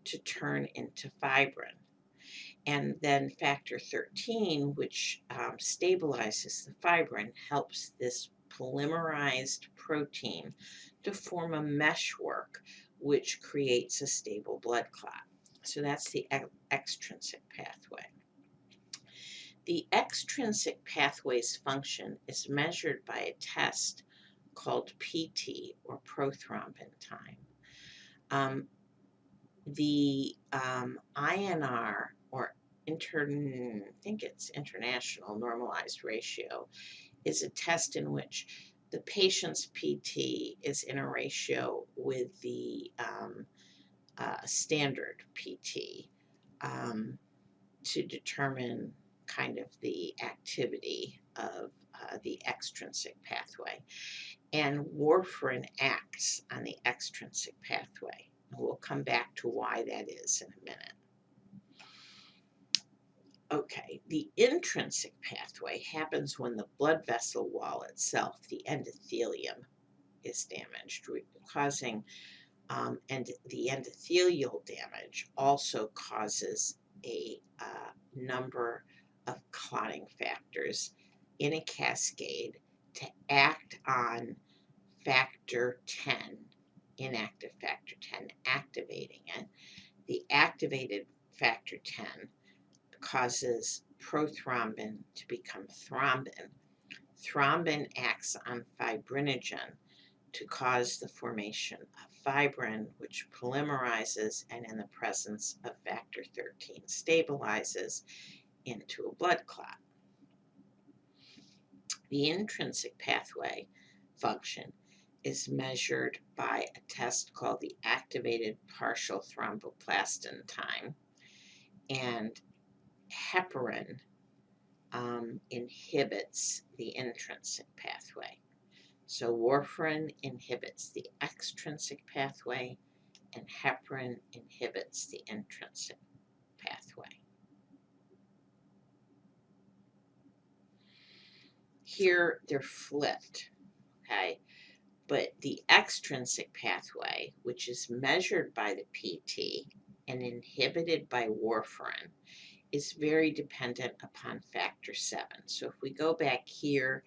to turn into fibrin. And then factor 13, which stabilizes the fibrin, helps this polymerized protein to form a meshwork, which creates a stable blood clot. So that's the extrinsic pathway. The extrinsic pathway's function is measured by a test called PT, or prothrombin time. The INR, or I think it's international normalized ratio, is a test in which the patient's PT is in a ratio with the standard PT to determine kind of the activity of the extrinsic pathway. And warfarin acts on the extrinsic pathway. And we'll come back to why that is in a minute. Okay, the intrinsic pathway happens when the blood vessel wall itself, the endothelium, is damaged, causing, and the endothelial damage also causes a number of clotting factors in a cascade to act on factor 10, inactive factor 10, activating it. The activated factor 10 causes prothrombin to become thrombin. Thrombin acts on fibrinogen to cause the formation of fibrin, which polymerizes and, in the presence of factor 13, stabilizes into a blood clot. The intrinsic pathway function is measured by a test called the activated partial thromboplastin time, and heparin inhibits the intrinsic pathway. So warfarin inhibits the extrinsic pathway, and heparin inhibits the intrinsic pathway. Here they're flipped, okay? But the extrinsic pathway, which is measured by the PT and inhibited by warfarin, is very dependent upon factor 7. So if we go back here,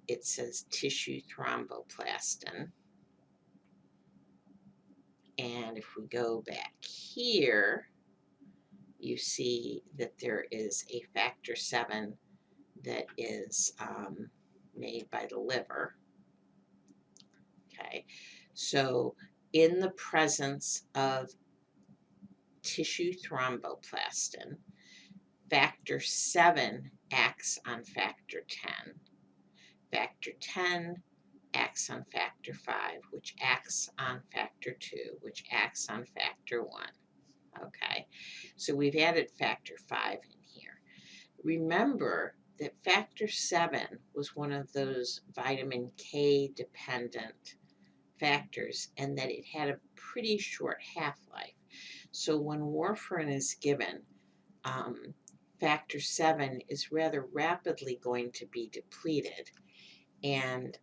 it says tissue thromboplastin. And if we go back here, you see that there is a factor 7 that is made by the liver. Okay, so in the presence of tissue thromboplastin, factor 7 acts on factor 10. Factor 10 acts on factor 5, which acts on factor 2, which acts on factor 1. Okay, so we've added factor 5 in here. Remember that factor 7 was one of those vitamin K dependent factors and that it had a pretty short half-life. So when warfarin is given, factor 7 is rather rapidly going to be depleted, and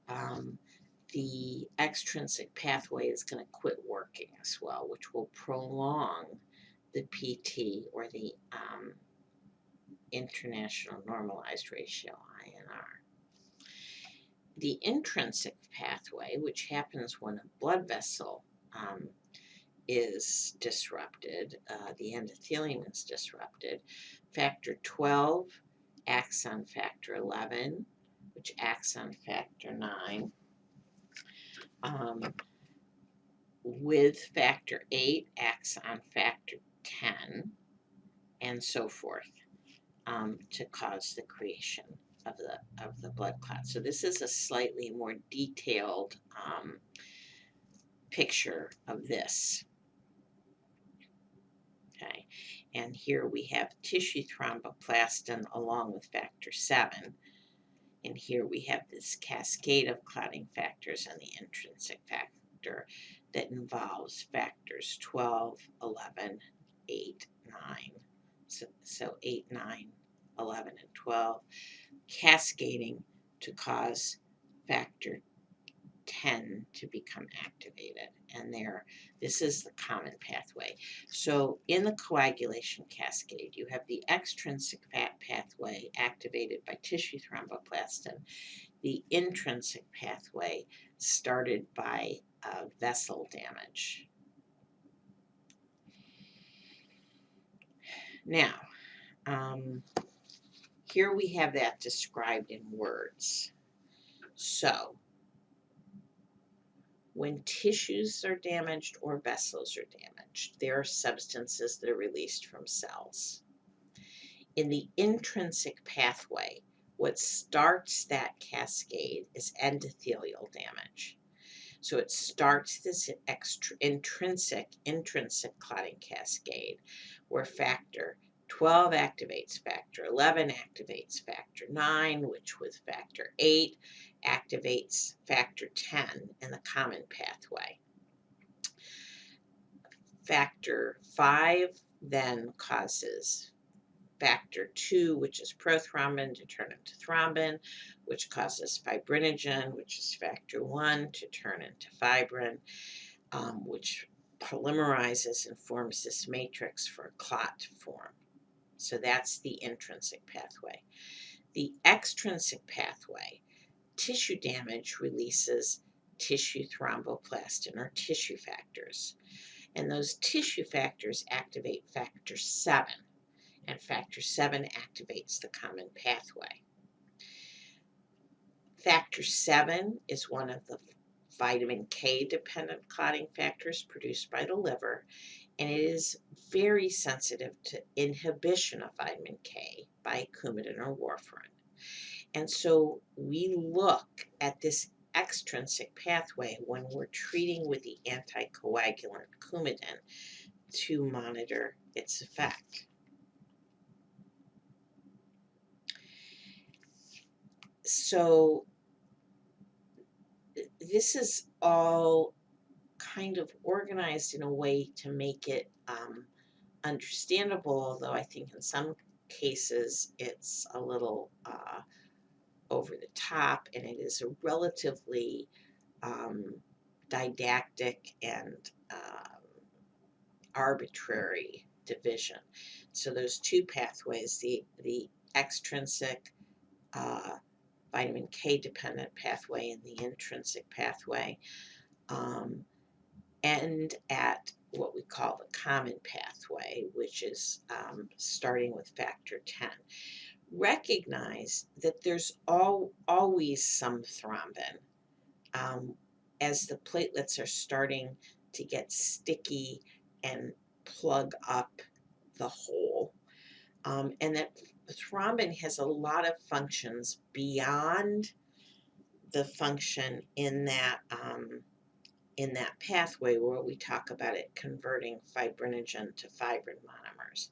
the extrinsic pathway is going to quit working as well, which will prolong the PT, or the international normalized ratio, INR. The intrinsic pathway, which happens when a blood vessel is disrupted, the endothelium is disrupted, factor 12 acts on factor 11, which acts on factor 9. With factor 8 acts on factor 10, and so forth, to cause the creation of the blood clot. So this is a slightly more detailed picture of this. Okay, and here we have tissue thromboplastin along with factor 7. And here we have this cascade of clotting factors and the intrinsic factor that involves factors 12, 11, 8, 9. So 8, 9, 11, and 12 cascading to cause factor 10 to become activated. And this is the common pathway. So in the coagulation cascade, you have the extrinsic pathway activated by tissue thromboplastin, the intrinsic pathway started by vessel damage. Now, here we have that described in words. So, when tissues are damaged or vessels are damaged, there are substances that are released from cells. In the intrinsic pathway, what starts that cascade is endothelial damage. So it starts this intrinsic clotting cascade where factor 12 activates factor 11, activates factor 9, which with factor 8 activates factor 10 in the common pathway. Factor 5 then causes factor 2, which is prothrombin, to turn into thrombin, which causes fibrinogen, which is factor 1, to turn into fibrin, which polymerizes and forms this matrix for a clot to form. So that's the intrinsic pathway. The extrinsic pathway, tissue damage releases tissue thromboplastin, or tissue factors. And those tissue factors activate factor 7. And factor 7 activates the common pathway. Factor 7 is one of the vitamin K dependent clotting factors produced by the liver, and it is very sensitive to inhibition of vitamin K by Coumadin or warfarin. And so we look at this extrinsic pathway when we're treating with the anticoagulant Coumadin to monitor its effect. So this is all kind of organized in a way to make it understandable, although I think in some cases it's a little over the top, and it is a relatively didactic and arbitrary division. So those two pathways, the extrinsic vitamin K dependent pathway and the intrinsic pathway, end at what we call the common pathway, which is starting with factor 10. Recognize that there's always some thrombin as the platelets are starting to get sticky and plug up the hole, and that thrombin has a lot of functions beyond the function in that in that pathway where we talk about it converting fibrinogen to fibrin monomers.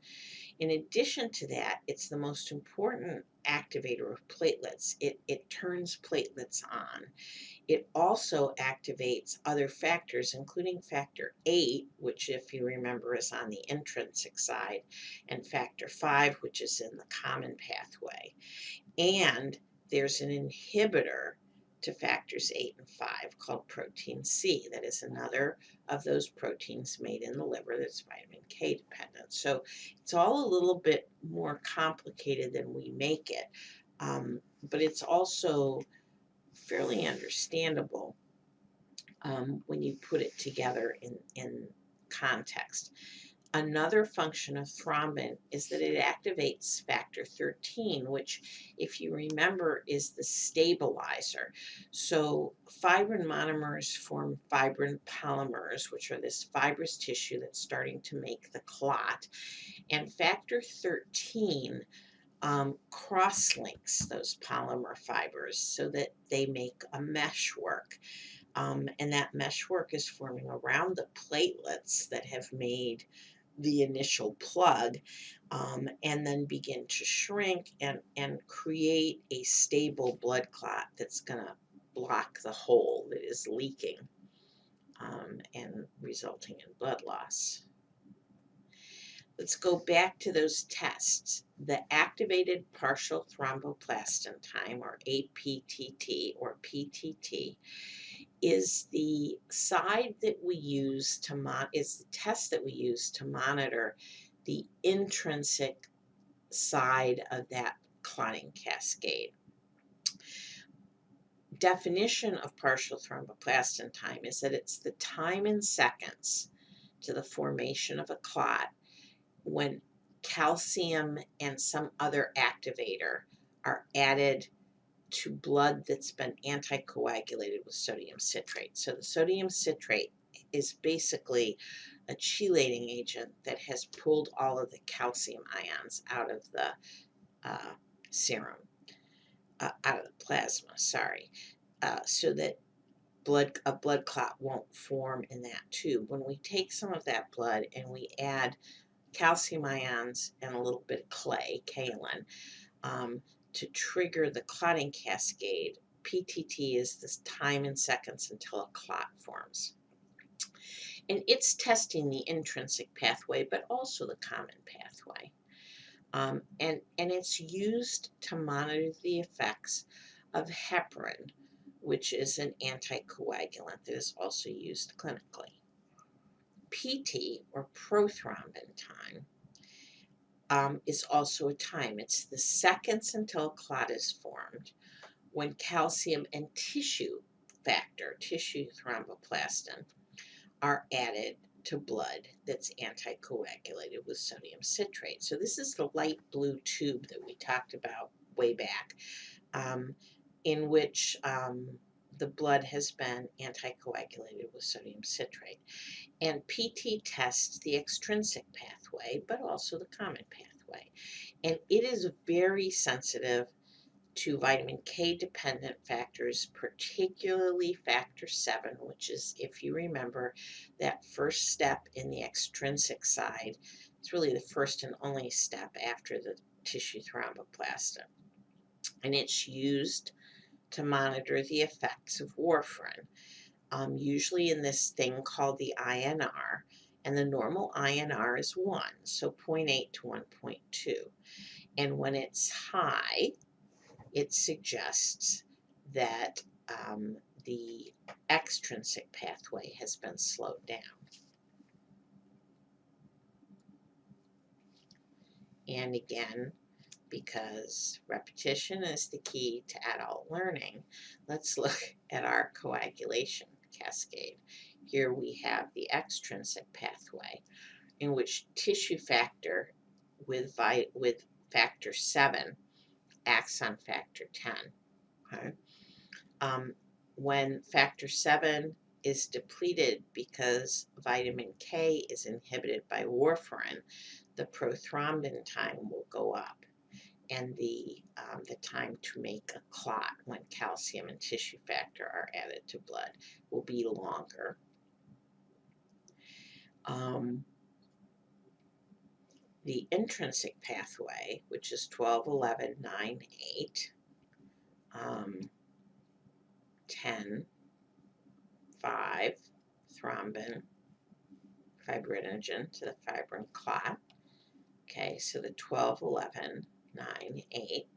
In addition to that, it's the most important activator of platelets. It turns platelets on. It also activates other factors, including factor 8, which, if you remember, is on the intrinsic side, and factor 5, which is in the common pathway. And there's an inhibitor to factors 8 and 5 called protein C. That is another of those proteins made in the liver that's vitamin K dependent. So it's all a little bit more complicated than we make it, but it's also fairly understandable when you put it together in context. Another function of thrombin is that it activates factor 13, which, if you remember, is the stabilizer. So fibrin monomers form fibrin polymers, which are this fibrous tissue that's starting to make the clot. And factor 13 cross-links those polymer fibers so that they make a meshwork. And that meshwork is forming around the platelets that have made the initial plug, and then begin to shrink and create a stable blood clot that's going to block the hole that is leaking, and resulting in blood loss. Let's go back to those tests. The activated partial thromboplastin time, or APTT or PTT, is the side that we use to is the test that we use to monitor the intrinsic side of that clotting cascade. Definition of partial thromboplastin time is that it's the time in seconds to the formation of a clot when calcium and some other activator are added to blood that's been anticoagulated with sodium citrate. So the sodium citrate is basically a chelating agent that has pulled all of the calcium ions out of the serum, out of the plasma, sorry, so that a blood clot won't form in that tube. When we take some of that blood and we add calcium ions and a little bit of clay, kaolin, to trigger the clotting cascade, PTT is this time in seconds until a clot forms. And it's testing the intrinsic pathway, but also the common pathway. And it's used to monitor the effects of heparin, which is an anticoagulant that is also used clinically. PT, or prothrombin time, is also a time. It's the seconds until a clot is formed when calcium and tissue factor, tissue thromboplastin, are added to blood that's anticoagulated with sodium citrate. So this is the light blue tube that we talked about way back, in which the blood has been anticoagulated with sodium citrate. And PT tests the extrinsic pathway, but also the common pathway. And it is very sensitive to vitamin K dependent factors, particularly factor 7, which is, if you remember, that first step in the extrinsic side. It's really the first and only step after the tissue thromboplastin. And it's used to monitor the effects of warfarin, usually in this thing called the INR. And the normal INR is 1, so 0.8 to 1.2. And when it's high, it suggests that the extrinsic pathway has been slowed down. And again, because repetition is the key to adult learning, let's look at our coagulation cascade. Here we have the extrinsic pathway, in which tissue factor with factor 7 acts on factor 10. Okay? When factor 7 is depleted because vitamin K is inhibited by warfarin, the prothrombin time will go up, and the time to make a clot when calcium and tissue factor are added to blood will be longer. Um, the intrinsic pathway, which is 12, 11, 9, 8, 10, 5, thrombin, fibrinogen to the fibrin clot. Okay, so the 12, 11, 9, 8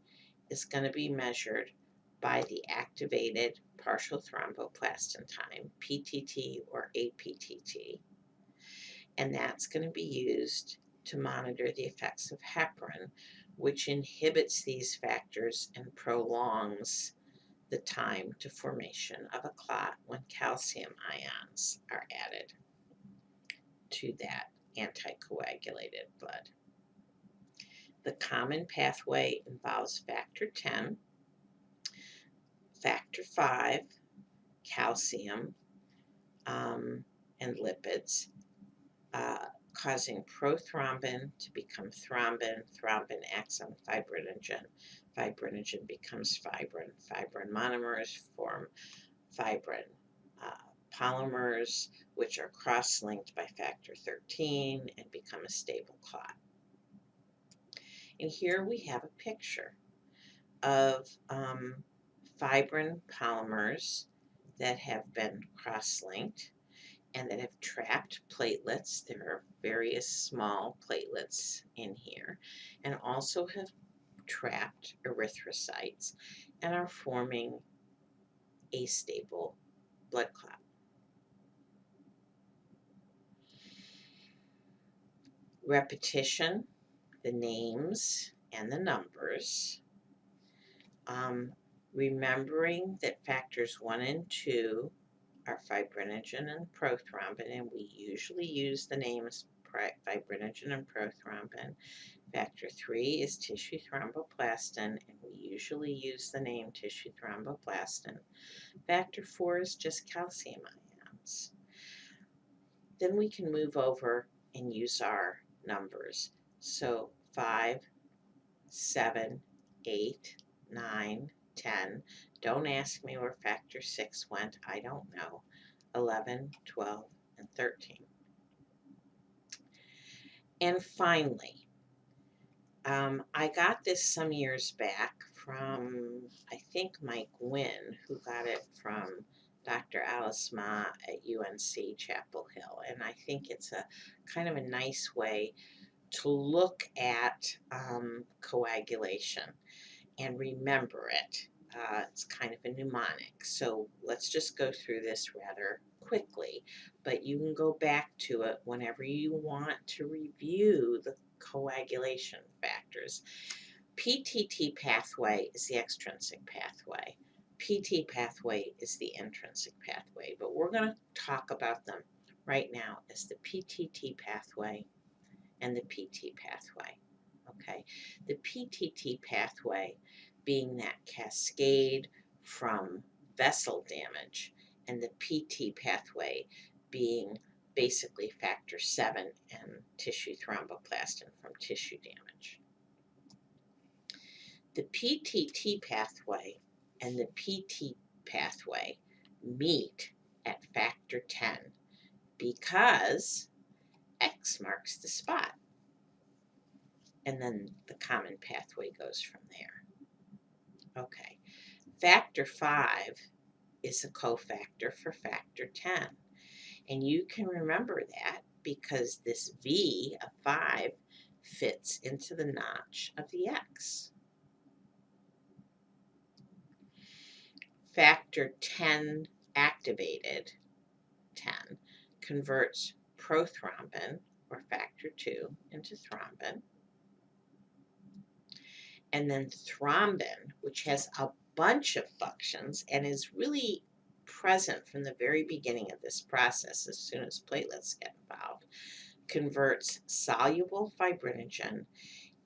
is going to be measured by the activated partial thromboplastin time, PTT or APTT, and that's going to be used to monitor the effects of heparin, which inhibits these factors and prolongs the time to formation of a clot when calcium ions are added to that anticoagulated blood. The common pathway involves factor 10, factor 5, calcium, and lipids, causing prothrombin to become thrombin. Thrombin acts on fibrinogen. Fibrinogen becomes fibrin. Fibrin monomers form fibrin polymers, which are cross-linked by factor 13 and become a stable clot. And here we have a picture of fibrin polymers that have been cross-linked and that have trapped platelets. There are various small platelets in here, and also have trapped erythrocytes and are forming a stable blood clot. Repetition, the names and the numbers. Remembering that factors 1 and 2 are fibrinogen and prothrombin, and we usually use the names fibrinogen and prothrombin. Factor 3 is tissue thromboplastin, and we usually use the name tissue thromboplastin. Factor 4 is just calcium ions. Then we can move over and use our numbers. So 5, 7, 8, 9, 10. Don't ask me where factor 6 went. I don't know. 11, 12, and 13. And finally, I got this some years back from, I think, Mike Wynn, who got it from Dr. Alice Ma at UNC Chapel Hill. And I think it's a kind of a nice way to look at coagulation and remember it. It's kind of a mnemonic. So let's just go through this rather quickly, but you can go back to it whenever you want to review the coagulation factors. PTT pathway is the extrinsic pathway. PT pathway is the intrinsic pathway, but we're going to talk about them right now as the PTT pathway and the PT pathway. Okay, the PTT pathway being that cascade from vessel damage, and the PT pathway being basically factor 7 and tissue thromboplastin from tissue damage. The PTT pathway and the PT pathway meet at factor 10 because X marks the spot. And then the common pathway goes from there. Okay, factor 5 is a cofactor for factor 10. And you can remember that because this V of 5 fits into the notch of the X. Factor 10 activated 10 converts prothrombin, or factor 2, into thrombin. And then thrombin, which has a bunch of functions and is really present from the very beginning of this process as soon as platelets get involved, converts soluble fibrinogen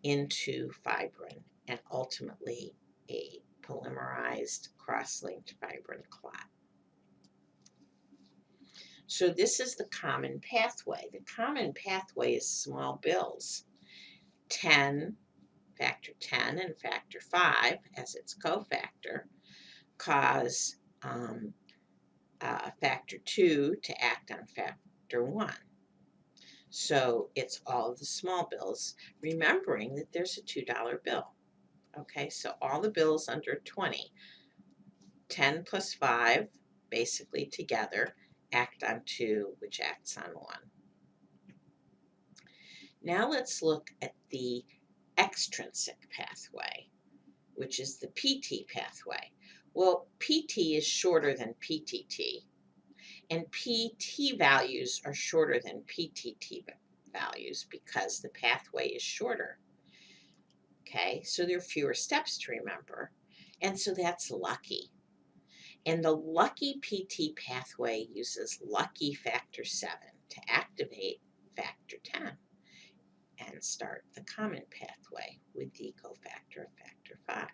into fibrin and ultimately a polymerized cross-linked fibrin clot. So this is the common pathway. The common pathway is small bills. 10, factor 10 and factor 5 as its cofactor cause factor 2 to act on factor 1. So it's all of the small bills, remembering that there's a $2 bill. Okay, so all the bills under 20, 10 plus 5, basically together, act on 2, which acts on 1. Now let's look at the extrinsic pathway, which is the PT pathway. Well, PT is shorter than PTT, and PT values are shorter than PTT values because the pathway is shorter. Okay, so there are fewer steps to remember, and so that's lucky. And the lucky PT pathway uses lucky factor 7 to activate factor 10 and start the common pathway with the cofactor of factor 5.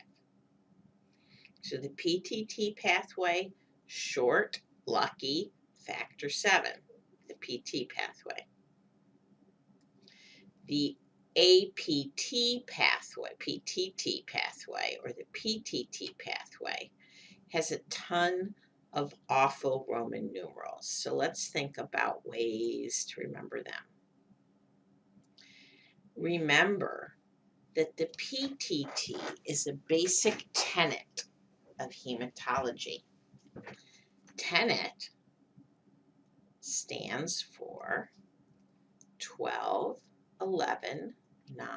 So the PTT pathway, short, lucky, factor 7, the PT pathway. The APT pathway, PTT pathway, or the PTT pathway has a ton of awful Roman numerals. So let's think about ways to remember them. Remember that the PTT is a basic tenet of hematology. Tenet stands for 12, 11, 9,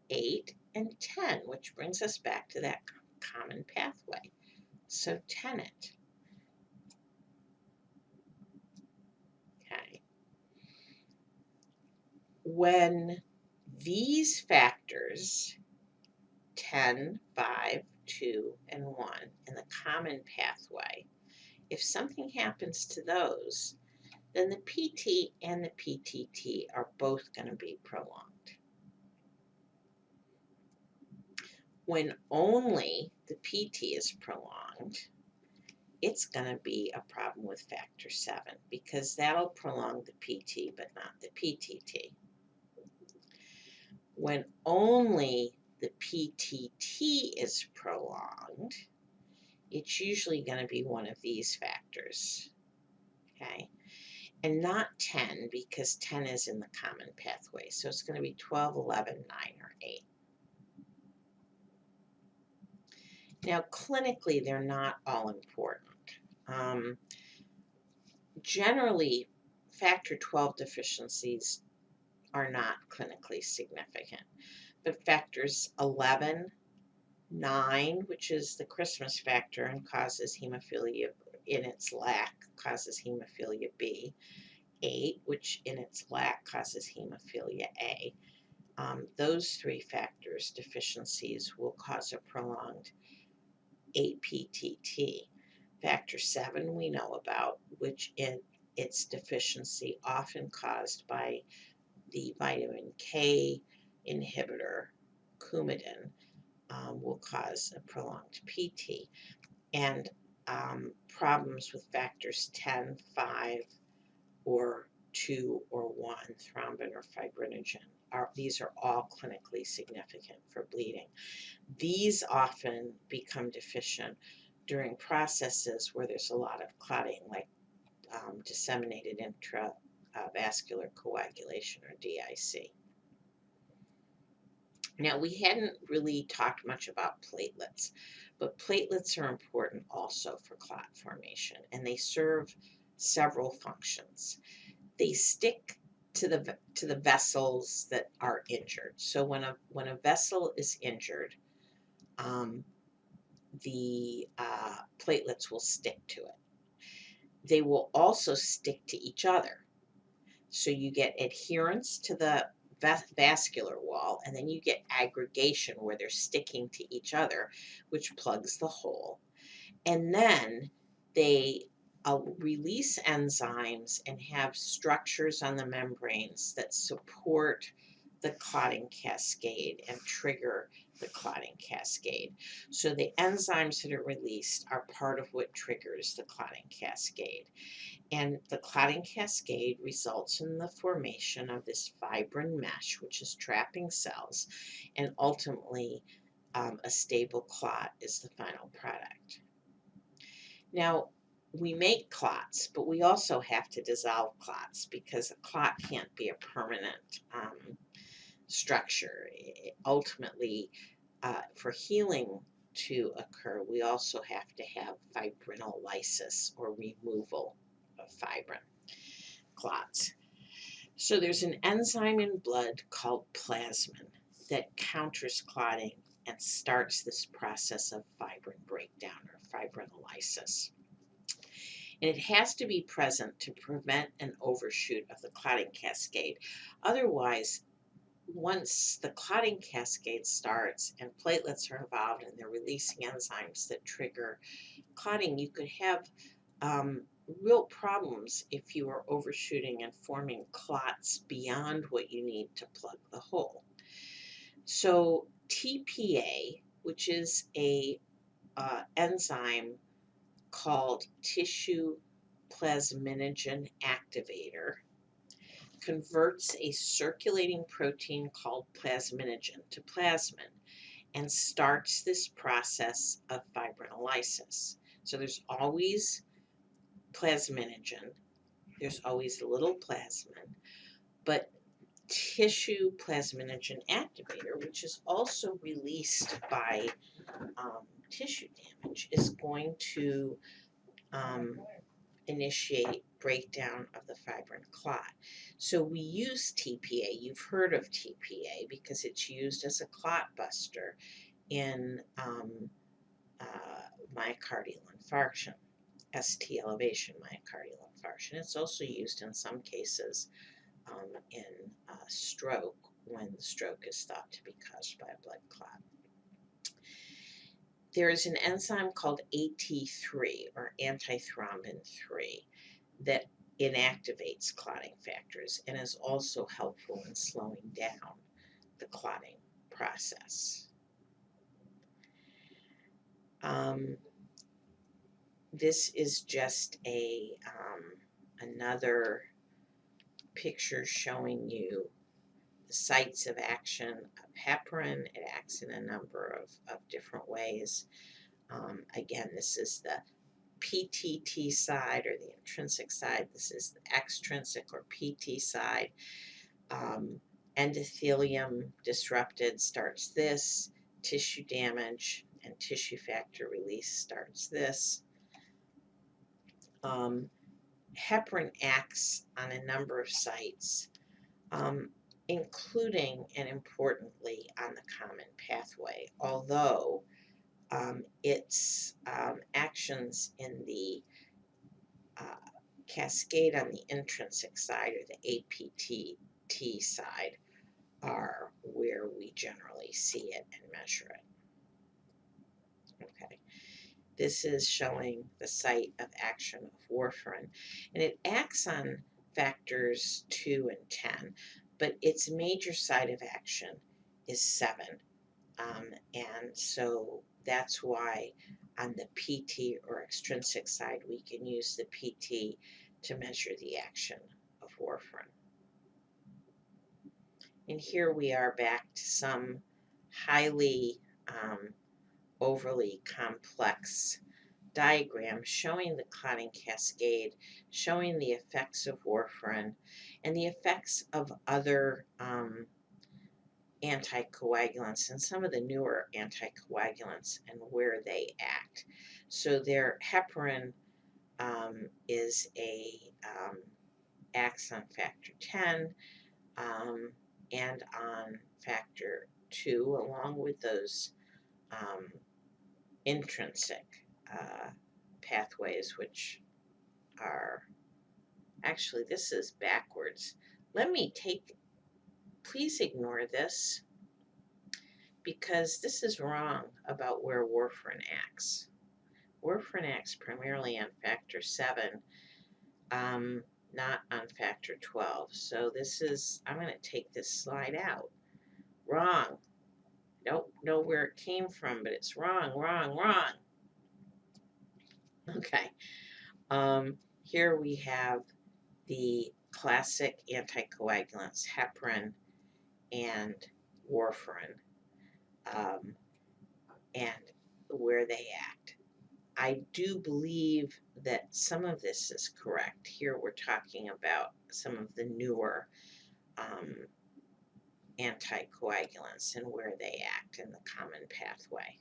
8, and 10, which brings us back to that common pathway. So tenet. Okay. When these factors, 10, 5, 2, and 1, in the common pathway, if something happens to those, then the PT and the PTT are both going to be prolonged. When only the PT is prolonged, it's going to be a problem with factor 7 because that'll prolong the PT but not the PTT. When only the PTT is prolonged, it's usually going to be one of these factors, okay? And not 10 because 10 is in the common pathway. So it's going to be 12, 11, 9, or 8. Now, clinically, they're not all important. Generally, factor 12 deficiencies are not clinically significant, but factors 11, 9, which is the Christmas factor and causes hemophilia in its lack, causes hemophilia B, 8, which in its lack causes hemophilia A. Those 3 factors deficiencies will cause a prolonged APTT. Factor 7 we know about, which in its deficiency often caused by the vitamin K inhibitor, Coumadin, will cause a prolonged PT. And problems with factors 10, 5, or 2 or 1, thrombin or fibrinogen, these are all clinically significant for bleeding. These often become deficient during processes where there's a lot of clotting, like disseminated intravascular coagulation, or DIC. Now, we hadn't really talked much about platelets, but platelets are important also for clot formation, and they serve several functions. They stick to the vessels that are injured. So when a vessel is injured, the platelets will stick to it. They will also stick to each other. So you get adherence to the vascular wall, and then you get aggregation where they're sticking to each other, which plugs the hole. And then they release enzymes and have structures on the membranes that support the clotting cascade and trigger the clotting cascade. So the enzymes that are released are part of what triggers the clotting cascade. And the clotting cascade results in the formation of this fibrin mesh, which is trapping cells, and ultimately a stable clot is the final product. Now, we make clots, but we also have to dissolve clots because a clot can't be a permanent structure. Ultimately, for healing to occur, we also have to have fibrinolysis or removal of fibrin clots. So there's an enzyme in blood called plasmin that counters clotting and starts this process of fibrin breakdown or fibrinolysis. And it has to be present to prevent an overshoot of the clotting cascade. Otherwise, once the clotting cascade starts and platelets are involved and they're releasing enzymes that trigger clotting, you could have real problems if you are overshooting and forming clots beyond what you need to plug the hole. So TPA, which is a enzyme called tissue plasminogen activator, converts a circulating protein called plasminogen to plasmin and starts this process of fibrinolysis. So there's always plasminogen, there's always a little plasmin, but tissue plasminogen activator, which is also released by tissue damage, is going to initiate breakdown of the fibrin clot. So we use TPA. You've heard of TPA because it's used as a clot buster in myocardial infarction, ST elevation myocardial infarction. It's also used in some cases in stroke when the stroke is thought to be caused by a blood clot. There is an enzyme called AT3 or antithrombin 3 that inactivates clotting factors and is also helpful in slowing down the clotting process. This is just another picture showing you the sites of action of heparin. It acts in a number of different ways. Again, this is the PTT side or the intrinsic side. This is the extrinsic or PT side. Endothelium disrupted starts this. Tissue damage and tissue factor release starts this. Heparin acts on a number of sites, including and importantly on the common pathway, although its actions in the cascade on the intrinsic side or the APTT side are where we generally see it and measure it. Okay. This is showing the site of action of warfarin, and it acts on factors 2 and 10, but its major site of action is 7. And so that's why on the PT or extrinsic side, we can use the PT to measure the action of warfarin. And here we are back to some highly overly complex diagram showing the clotting cascade, showing the effects of warfarin and the effects of other anticoagulants and some of the newer anticoagulants and where they act. So their heparin is acts on factor 10 and on factor 2 along with those intrinsic pathways, which are actually, this is backwards. Please ignore this because this is wrong about where warfarin acts. Warfarin acts primarily on factor 7, not on factor 12. So I'm going to take this slide out. Wrong. Don't know where it came from, but it's wrong. Okay. Here we have the classic anticoagulants, heparin and warfarin, and where they act. I do believe that some of this is correct. Here we're talking about some of the newer um, anticoagulants and where they act in the common pathway.